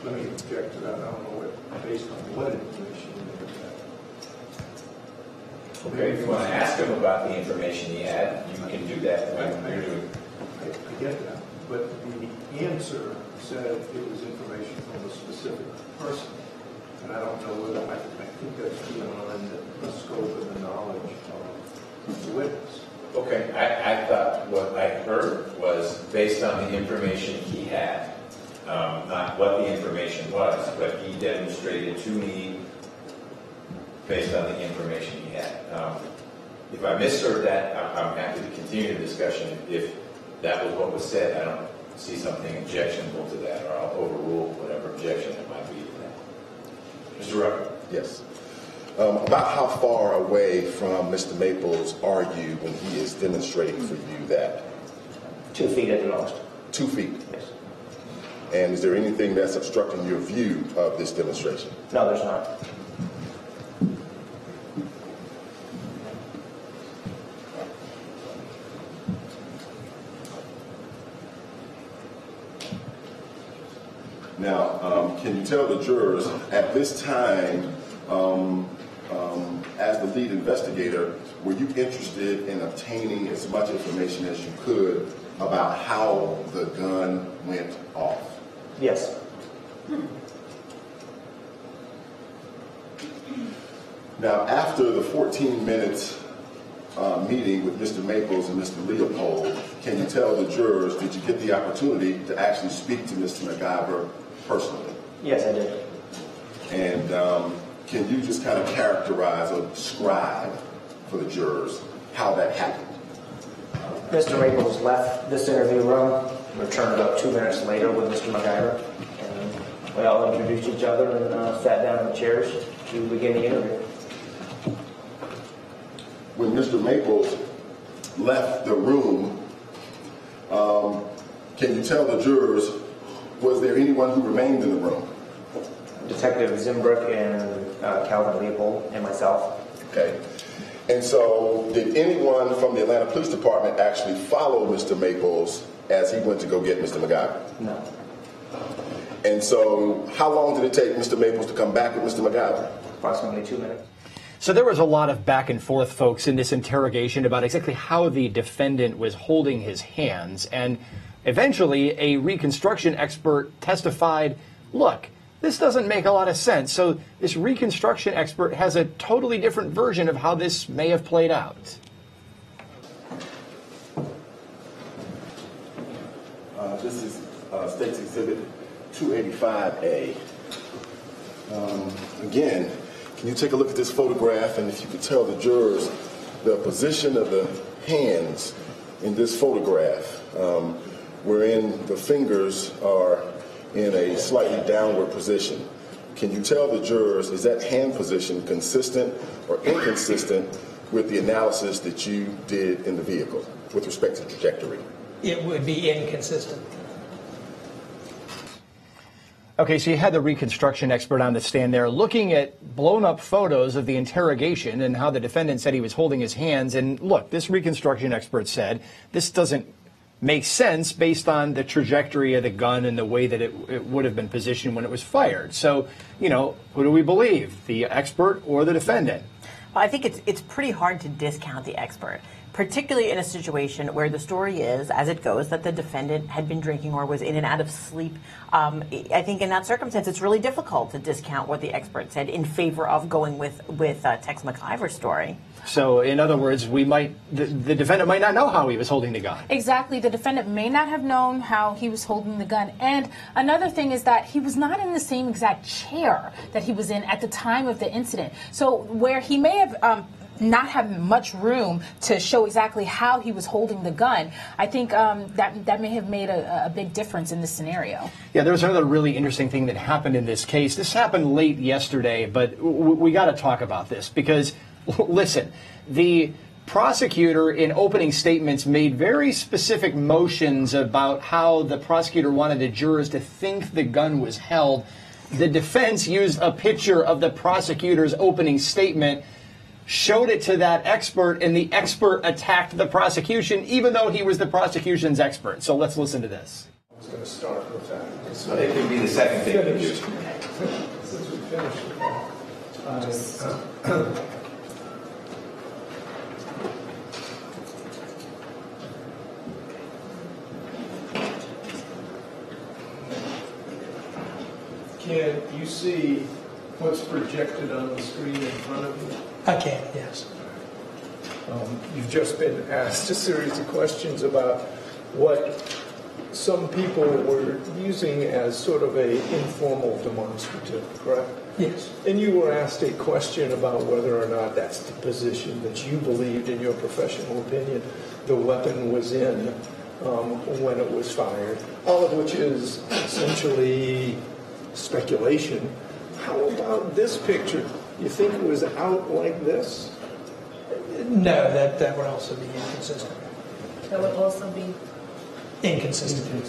Let me object to that. I don't know what, based on what information you have. Okay, if you want to ask him about the information he had, you can do that. I get that. But the answer said it was information from a specific person. And I don't know whether, I think that's beyond the scope of the knowledge of the witness. Okay, I thought what I heard was based on the information he had. Not what the information was, but he demonstrated to me based on the information he had. If I misheard that, I'm happy to continue the discussion. If that was what was said, I don't see something objectionable to that, or I'll overrule whatever objection there might be to that. Mr. Rucker? Yes. About how far away from Mr. Maples are you when he is demonstrating for you that? 2 feet at the most. 2 feet? Yes. And is there anything that's obstructing your view of this demonstration? No, there's not. Now, can you tell the jurors at this time, as the lead investigator, were you interested in obtaining as much information as you could about how the gun went off? Yes. Now, after the 14 minutes meeting with Mr. Maples and Mr. Leopold, can you tell the jurors, did you get the opportunity to actually speak to Mr. McIver personally? Yes, I did. And can you just kind of characterize or describe for the jurors how that happened? Mr. Maples left this interview room, returned about 2 minutes later with Mr. McIver, and we all introduced each other and sat down in the chairs to begin the interview. When Mr. Maples left the room, can you tell the jurors, was there anyone who remained in the room? Detective Zimbrook and Calvin Leopold and myself. Okay. And so did anyone from the Atlanta Police Department actually follow Mr. Maples as he went to go get Mr. McIver? No. And so how long did it take Mr. Maples to come back with Mr. McIver? Approximately 2 minutes. So there was a lot of back and forth, folks, in this interrogation about exactly how the defendant was holding his hands. And eventually, a reconstruction expert testified, look, this doesn't make a lot of sense. So this reconstruction expert has a totally different version of how this may have played out. This is State's Exhibit 285A. Again, can you take a look at this photograph, and if you could tell the jurors the position of the hands in this photograph, wherein the fingers are in a slightly downward position. Can you tell the jurors, is that hand position consistent or inconsistent with the analysis that you did in the vehicle with respect to trajectory? It would be inconsistent. Okay, so you had the reconstruction expert on the stand there looking at blown up photos of the interrogation and how the defendant said he was holding his hands. And look, this reconstruction expert said this doesn't make sense based on the trajectory of the gun and the way that it would have been positioned when it was fired. So, you know, who do we believe, the expert or the defendant? Well, I think it's pretty hard to discount the expert particularly in a situation where the story is, as it goes, that the defendant had been drinking or was in and out of sleep. I think in that circumstance, it's really difficult to discount what the expert said in favor of going with Tex McIver's story. So, in other words, the defendant might not know how he was holding the gun. Exactly. The defendant may not have known how he was holding the gun. And another thing is that he was not in the same exact chair that he was in at the time of the incident. So where he may have not have much room to show exactly how he was holding the gun, I think that may have made a big difference in this scenario. Yeah, there was another really interesting thing that happened in this case. This happened late yesterday, but we got to talk about this because, listen, the prosecutor in opening statements made very specific motions about how the prosecutor wanted the jurors to think the gun was held. The defense used a picture of the prosecutor's opening statement, showed it to that expert, and the expert attacked the prosecution, even though he was the prosecution's expert. So let's listen to this. I was going to start with that. So it could be the second thing. Since we finished can you see what's projected on the screen in front of you? I can, yes. You've just been asked a series of questions about what some people were using as sort of a informal demonstrative, correct? Yes. And you were asked a question about whether or not that's the position that you believed, in your professional opinion, the weapon was in when it was fired, all of which is essentially speculation. How about this picture? You think it was out like this? No, that would also be inconsistent. That would also be inconsistent.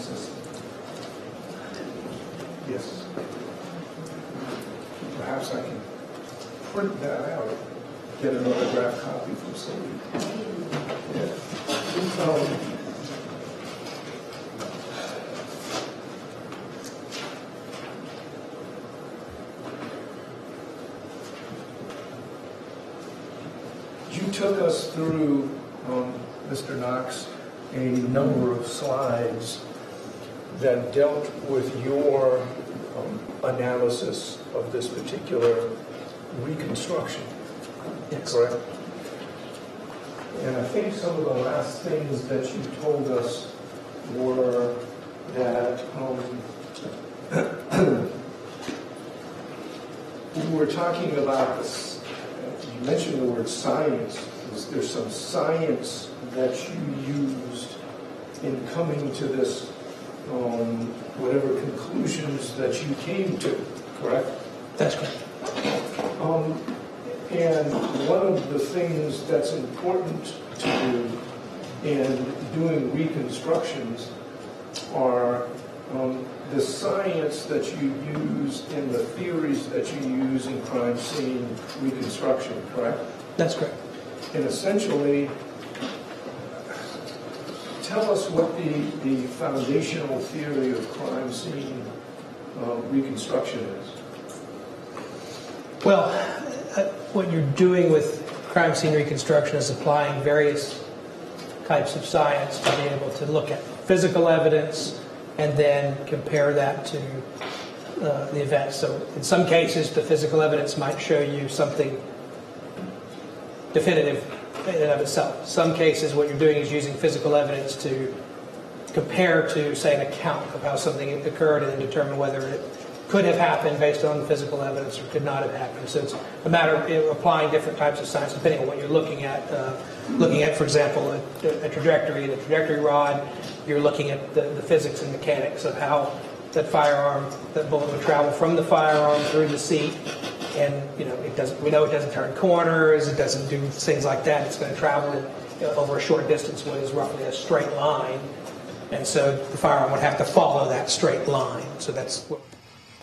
Yes. Perhaps I can print that out, get an autographed copy from somebody. Yeah. You took us through, Mr. Knox, a number of slides that dealt with your analysis of this particular reconstruction. Yes. Correct? And I think some of the last things that you told us were that we were talking about this. You mentioned the word science. There's some science that you used in coming to this, whatever conclusions that you came to, correct? That's correct. And one of the things that's important to do in doing reconstructions are the science that you use and the theories that you use in crime scene reconstruction, correct? That's correct. And essentially, tell us what the foundational theory of crime scene reconstruction is. Well, what you're doing with crime scene reconstruction is applying various types of science to be able to look at physical evidence and then compare that to the events. So in some cases, the physical evidence might show you something definitive in and of itself. Some cases, what you're doing is using physical evidence to compare to, say, an account of how something occurred and then determine whether it could have happened based on the physical evidence or could not have happened. So it's a matter of applying different types of science depending on what you're looking at. For example, a trajectory, the trajectory rod, you're looking at the physics and mechanics of how that firearm, that bullet would travel from the firearm through the seat. And we know it doesn't turn corners, it doesn't do things like that. It's going to travel over a short distance, what is roughly a straight line. And so the firearm would have to follow that straight line. So that's what.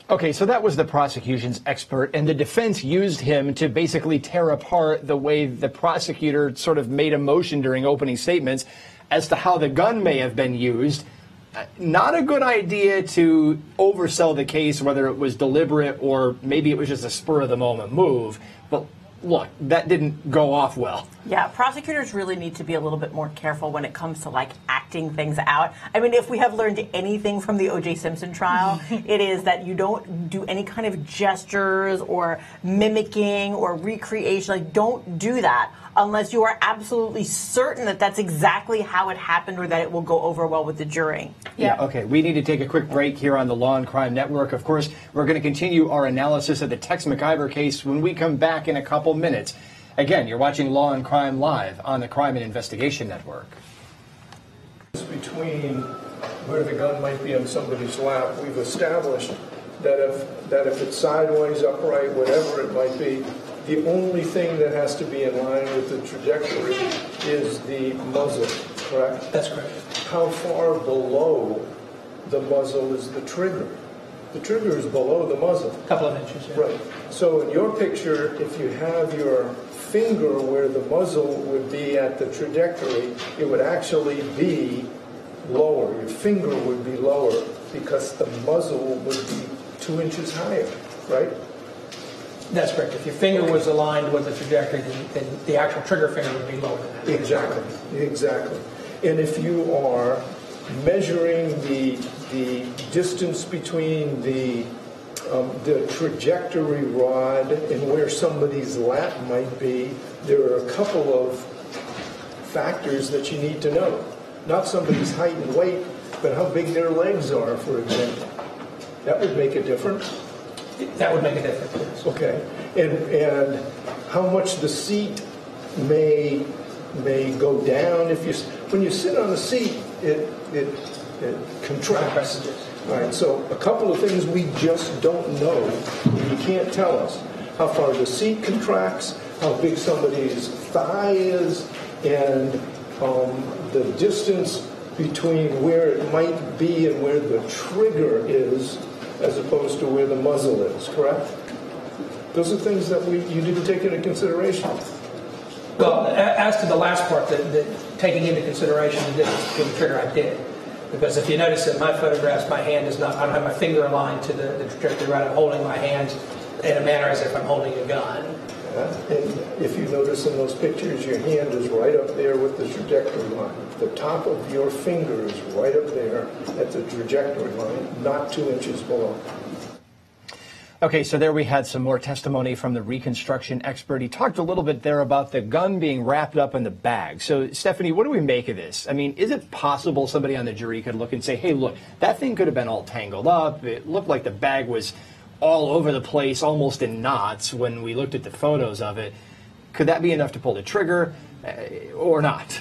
Okay, so that was the prosecution's expert, and the defense used him to basically tear apart the way the prosecutor sort of made a motion during opening statements as to how the gun may have been used. Not a good idea to oversell the case, whether it was deliberate or maybe it was just a spur-of-the-moment move. But look, that didn't go off well. Yeah, prosecutors really need to be a little bit more careful when it comes to like acting things out. I mean, if we have learned anything from the O.J. Simpson trial, it is that you don't do any kind of gestures or mimicking or recreation. Like, don't do that unless you are absolutely certain that that's exactly how it happened or that it will go over well with the jury. Yeah, okay. We need to take a quick break here on the Law and Crime Network. Of course, we're going to continue our analysis of the Tex McIver case when we come back in a couple minutes. Again, you're watching Law and Crime Live on the Crime and Investigation Network. Between where the gun might be on somebody's lap, we've established that if it's sideways, upright, whatever it might be, the only thing that has to be in line with the trajectory is the muzzle, correct? That's correct. How far below the muzzle is the trigger? The trigger is below the muzzle. A couple of inches, yeah. Right. So in your picture, if you have your finger where the muzzle would be at the trajectory, it would actually be lower. Your finger would be lower because the muzzle would be 2 inches higher, right? That's correct. If your finger was aligned with the trajectory, then the actual trigger finger would be lower than that. Exactly. And if you are measuring the distance between the trajectory rod and where somebody's lap might be, there are a couple of factors that you need to know. Not somebody's height and weight, but how big their legs are, for example. That would make a difference. That would make a difference, yes. Okay. And how much the seat may go down. When you sit on a seat, it contracts. All right, so a couple of things we just don't know. You can't tell us how far the seat contracts, how big somebody's thigh is, and the distance between where it might be and where the trigger is, as opposed to where the muzzle is, correct? Those are things that you didn't take into consideration. Well, as to the last part, that taking into consideration the distance between the trigger, I did. Because if you notice in my photographs, my hand is not, I don't have my finger aligned to the trajectory, right? I'm holding my hand in a manner as if I'm holding a gun. And if you notice in those pictures, your hand is right up there with the trajectory line. The top of your finger is right up there at the trajectory line, not 2 inches below. Okay, so there we had some more testimony from the reconstruction expert. He talked a little bit there about the gun being wrapped up in the bag. So, Stephanie, what do we make of this? I mean, is it possible somebody on the jury could look and say, hey, look, that thing could have been all tangled up. It looked like the bag was all over the place, almost in knots when we looked at the photos of it. Could that be enough to pull the trigger or not?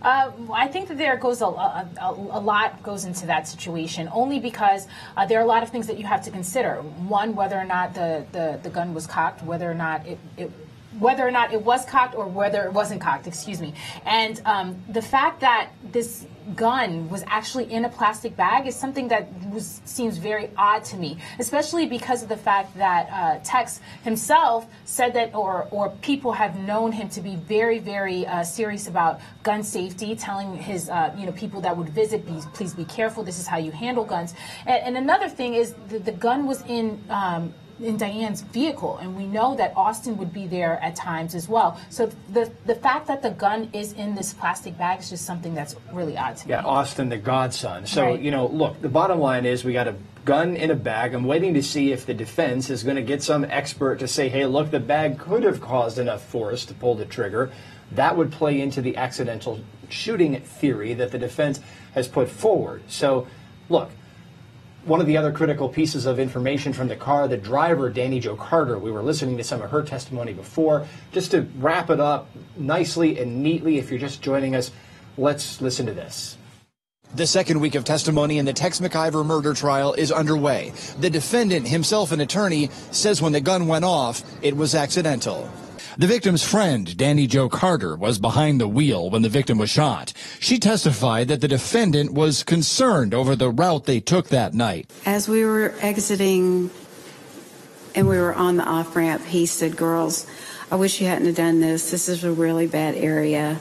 I think that there goes a lot goes into that situation, only because there are a lot of things that you have to consider. One, whether or not the gun was cocked, whether or not it was cocked or whether it wasn't cocked, excuse me. And the fact that this gun was actually in a plastic bag is something that seems very odd to me, especially because of the fact that Tex himself said that, or people have known him to be very, very serious about gun safety, telling his people that would visit, please be careful, this is how you handle guns. And another thing is the gun was in Diane's vehicle, and we know that Austin would be there at times as well. So the fact that the gun is in this plastic bag is just something that's really odd to me. Yeah, Austin, the godson. So, Right. Look, the bottom line is we got a gun in a bag. I'm waiting to see if the defense is going to get some expert to say, hey, look, the bag could have caused enough force to pull the trigger. That would play into the accidental shooting theory that the defense has put forward. So, look, one of the other critical pieces of information from the car, the driver, Danny Jo Carter, we were listening to some of her testimony before. Just to wrap it up nicely and neatly, if you're just joining us, let's listen to this. The second week of testimony in the Tex McIver murder trial is underway. The defendant, himself an attorney, says when the gun went off, it was accidental. The victim's friend, Danny Jo Carter, was behind the wheel when the victim was shot. She testified that the defendant was concerned over the route they took that night. As we were exiting and we were on the off-ramp, he said, girls, I wish you hadn't have done this. This is a really bad area.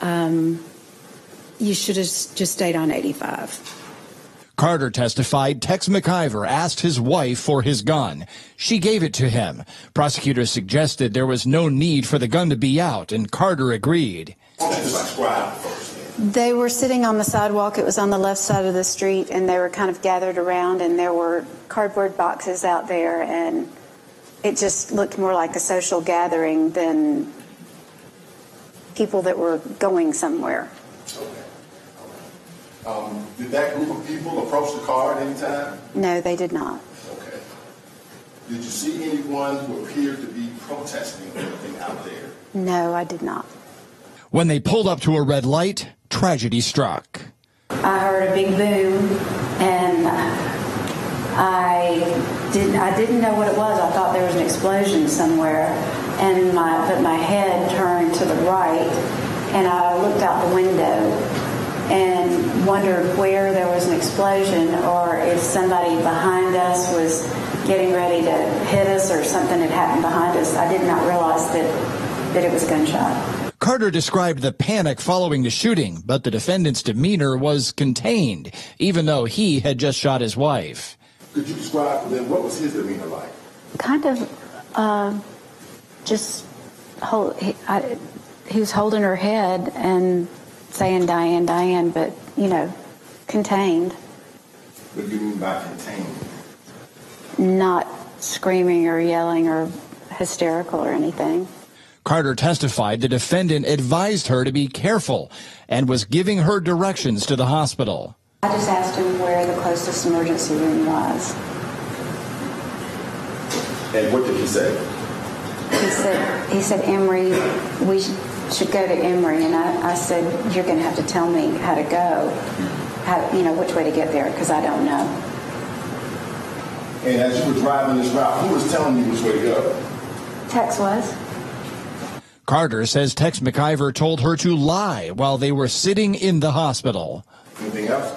You should have just stayed on 85. Carter testified Tex McIver asked his wife for his gun. She gave it to him. Prosecutors suggested there was no need for the gun to be out, and Carter agreed. They were sitting on the sidewalk. It was on the left side of the street, and they were kind of gathered around, and there were cardboard boxes out there, and it just looked more like a social gathering than people that were going somewhere. Did that group of people approach the car at any time? No, they did not. Okay. Did you see anyone who appeared to be protesting anything out there? No, I did not. When they pulled up to a red light, tragedy struck. I heard a big boom, and I didn't know what it was. I thought there was an explosion somewhere, and my head turned to the right, and I looked out the window and wondered where there was an explosion, or if somebody behind us was getting ready to hit us, or something had happened behind us. I did not realize that it was gunshot. Carter described the panic following the shooting, but the defendant's demeanor was contained, even though he had just shot his wife. Could you describe for them what was his demeanor like? Kind of he was holding her head and saying, "Diane, Diane," but, contained. What do you mean by contained? Not screaming or yelling or hysterical or anything. Carter testified the defendant advised her to be careful and was giving her directions to the hospital. I just asked him where the closest emergency room was. And what did he say? He said, "Emory, we should go to Emory." And I said, "You're going to have to tell me how to go, which way to get there, because I don't know." And as you were driving this route, who was telling you which way to go? Tex was. Carter says Tex McIver told her to lie while they were sitting in the hospital. Anything else?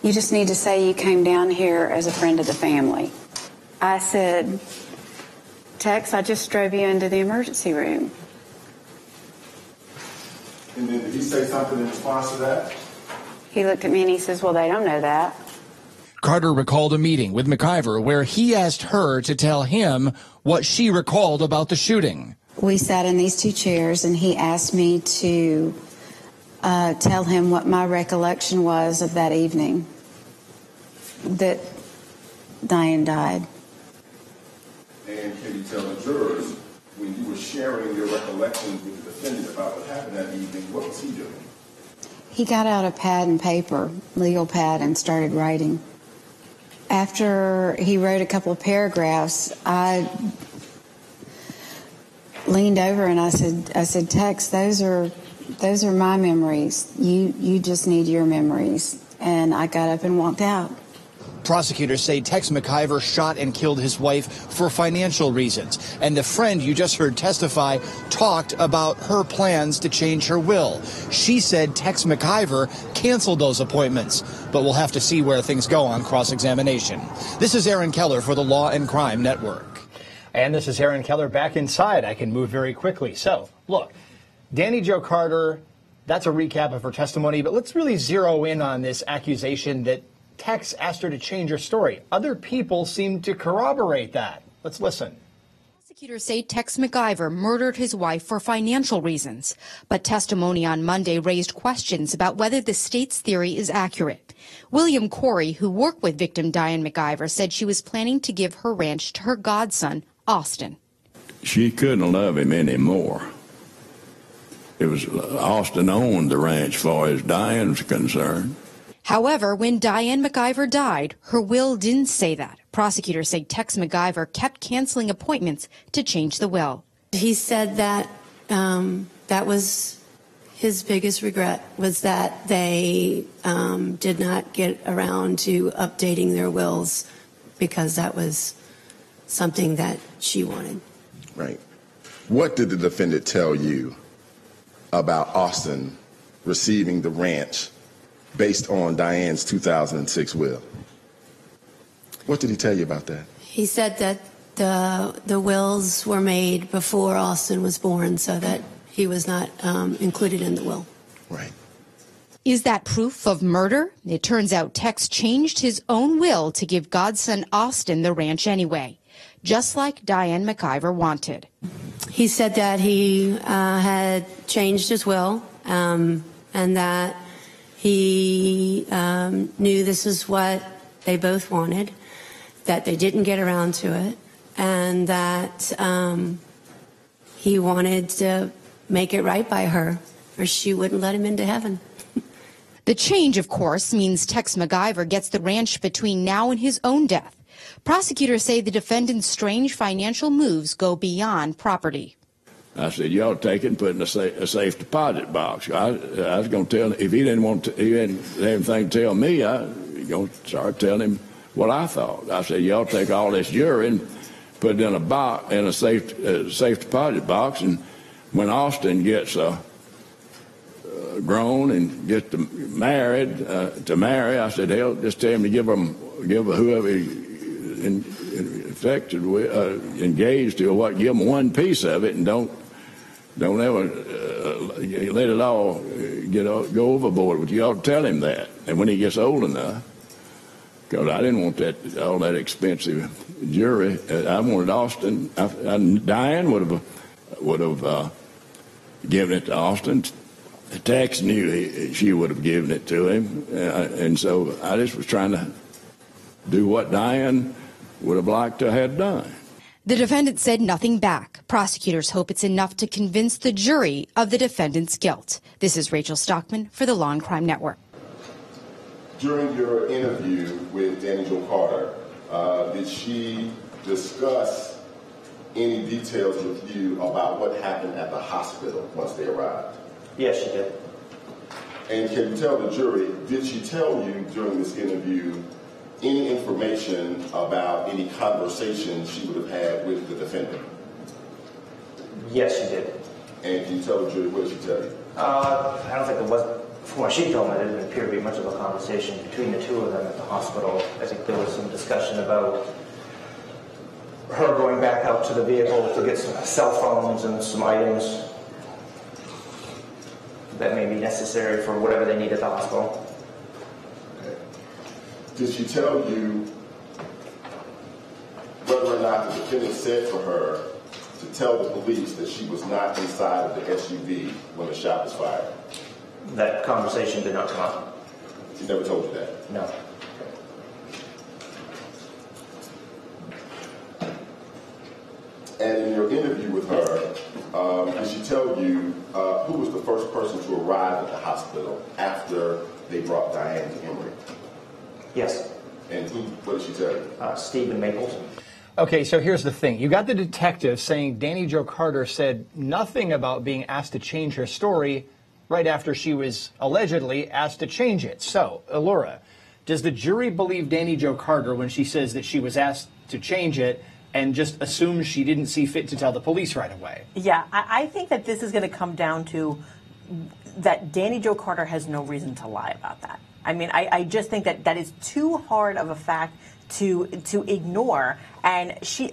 "You just need to say you came down here as a friend of the family." I said, "Tex, I just drove you into the emergency room." And then did he say something in response to that? He looked at me and he says, "Well, they don't know that." Carter recalled a meeting with McIver where he asked her to tell him what she recalled about the shooting. We sat in these two chairs, and he asked me to tell him what my recollection was of that evening that Diane died. And can you tell the jurors, when you were sharing your recollections with the defendant about what happened that evening, what was he doing? He got out a pad and paper, legal pad, and started writing. After he wrote a couple of paragraphs, I leaned over and I said, "Tex, those are my memories. You just need your memories." And I got up and walked out. Prosecutors say Tex McIver shot and killed his wife for financial reasons, and the friend you just heard testify talked about her plans to change her will. She said Tex McIver canceled those appointments, but we'll have to see where things go on cross-examination. This is Aaron Keller for the Law and Crime Network. And this is Aaron Keller back inside. I can move very quickly. So, look, Danny Jo Carter, that's a recap of her testimony, but let's really zero in on this accusation that Tex asked her to change her story. Other people seem to corroborate that. Let's listen. Prosecutors say Tex McIver murdered his wife for financial reasons, but testimony on Monday raised questions about whether the state's theory is accurate. William Corey, who worked with victim Diane McIver, said she was planning to give her ranch to her godson, Austin. She couldn't love him anymore. It was Austin owned the ranch as far as Diane's concerned. However, when Diane McIver died, her will didn't say that. Prosecutors say Tex McIver kept canceling appointments to change the will. He said that that was his biggest regret, was that they did not get around to updating their wills because that was something that she wanted. Right. What did the defendant tell you about Austin receiving the ranch based on Diane's 2006 will? What did he tell you about that? He said that the wills were made before Austin was born, so that he was not included in the will. Right. Is that proof of murder? It turns out Tex changed his own will to give godson Austin the ranch anyway, just like Diane McIver wanted. He said that he had changed his will and that he knew this is what they both wanted, that they didn't get around to it, and that he wanted to make it right by her or she wouldn't let him into heaven. The change, of course, means Tex McIver gets the ranch between now and his own death. Prosecutors say the defendant's strange financial moves go beyond property. I said, you ought to take it and put it in a safe deposit box. I was going to tell him, if he didn't want to, he didn't have anything to tell me, I was going to start telling him what I thought. I said, you ought to take all this jewelry and put it in a box, in a safe deposit box, and when Austin gets grown and gets married, I said, hell, just tell him to give whoever he affected with, engaged to, what, give him one piece of it, and don't ever let it all go overboard. But you ought to tell him that, and when he gets old enough, because I didn't want all that expensive jewelry. I wanted Austin. Diane would have given it to Austin. Tex knew she would have given it to him, and so I just was trying to do what Diane would have liked to have done. The defendant said nothing back. Prosecutors hope it's enough to convince the jury of the defendant's guilt. This is Rachel Stockman for the Law&Crime Network. During your interview with Danny Jo Carter, did she discuss any details with you about what happened at the hospital once they arrived? Yes, she did. And can you tell the jury, did she tell you during this interview any information about any conversations she would have had with the defendant? Yes, she did. And can you tell the jury, what did she tell you? I don't think there was, from what she told me, there didn't appear to be much of a conversation between the two of them at the hospital. I think there was some discussion about her going back out to the vehicle to get some cell phones and some items that may be necessary for whatever they need at the hospital. Okay. Did she tell you whether or not the defendant said for her to tell the police that she was not inside of the SUV when the shot was fired? That conversation did not come up. She never told you that? No. And in your interview with her, did she tell you who was the first person to arrive at the hospital after they brought Diane to Emory? Yes. And what did she tell you? Stephen Maples. Okay, so here's the thing. You got the detective saying Danny Jo Carter said nothing about being asked to change her story right after she was allegedly asked to change it. So, Elura, does the jury believe Danny Jo Carter when she says that she was asked to change it and just assumes she didn't see fit to tell the police right away? Yeah, I think that this is going to come down to that Danny Jo Carter has no reason to lie about that. I mean, I just think that is too hard of a fact to ignore, and she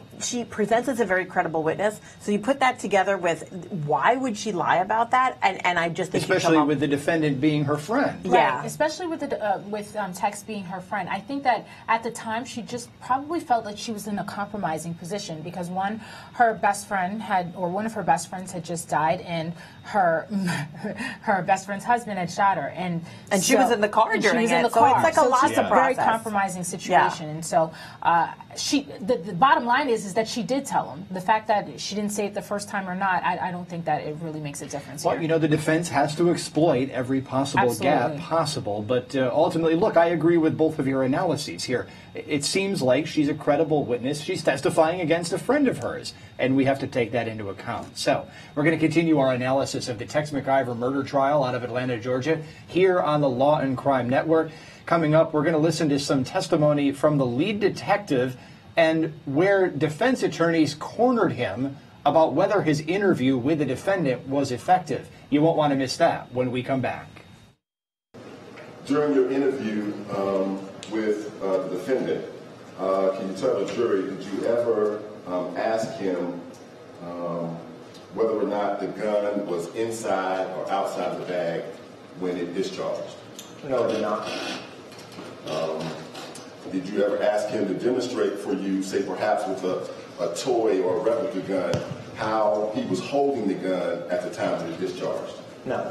presents as a very credible witness. So you put that together with why would she lie about that, and I just think especially with the defendant being her friend. Yeah, right. Especially with Tex being her friend. I think that at the time she just probably felt like she was in a compromising position because one of her best friends had just died, and her best friend's husband had shot her, and she was in the car during it. She was in the so car. It's like a lot it's a very compromising situation, and so the bottom line is that she did tell him. The fact that she didn't say it the first time or not, I don't think that it really makes a difference. Well, here. you know, the defense has to exploit every possible gap possible, but ultimately, look, I agree with both of your analyses here. It seems like she's a credible witness. She's testifying against a friend of hers, and we have to take that into account. So we're going to continue our analysis of the Tex McIver murder trial out of Atlanta, Georgia, here on the Law&Crime Network. Coming up, we're going to listen to some testimony from the lead detective and where defense attorneys cornered him about whether his interview with the defendant was effective. You won't want to miss that when we come back. During your interview with the defendant, can you tell the jury, did you ever ask him whether or not the gun was inside or outside of the bag when it discharged? No, I did not. Did you ever ask him to demonstrate for you, say perhaps with a toy or a replica gun, how he was holding the gun at the time it was discharged? No.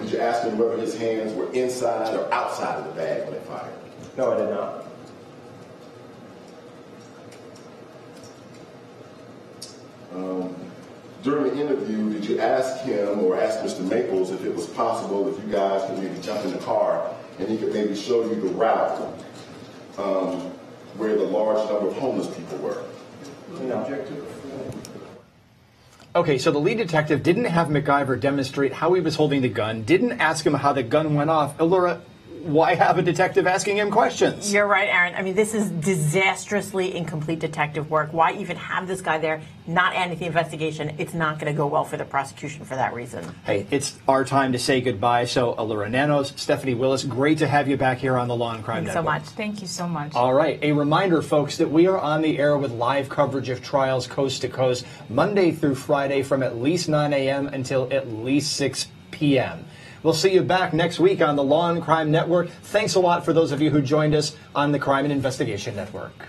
Did you ask him whether his hands were inside or outside of the bag when it fired? No, I did not. During the interview, did you ask him or ask Mr. Maples if it was possible if you guys could maybe jump in the car and he could maybe show you the route where the large number of homeless people were? No. Okay, so the lead detective didn't have McIver demonstrate how he was holding the gun, didn't ask him how the gun went off. Elura, why have a detective asking him questions? You're right, Aaron. I mean, this is disastrously incomplete detective work. Why even have this guy there, not adding to the investigation? It's not going to go well for the prosecution for that reason. Hey, it's our time to say goodbye. So, Elura Nanos, Stephanie Willis, great to have you back here on the Law and Crime Network. Thanks so much. Thank you so much. All right. A reminder, folks, that we are on the air with live coverage of trials coast to coast, Monday through Friday from at least 9 a.m. until at least 6 p.m. We'll see you back next week on the Law and Crime Network. Thanks a lot for those of you who joined us on the Crime and Investigation Network.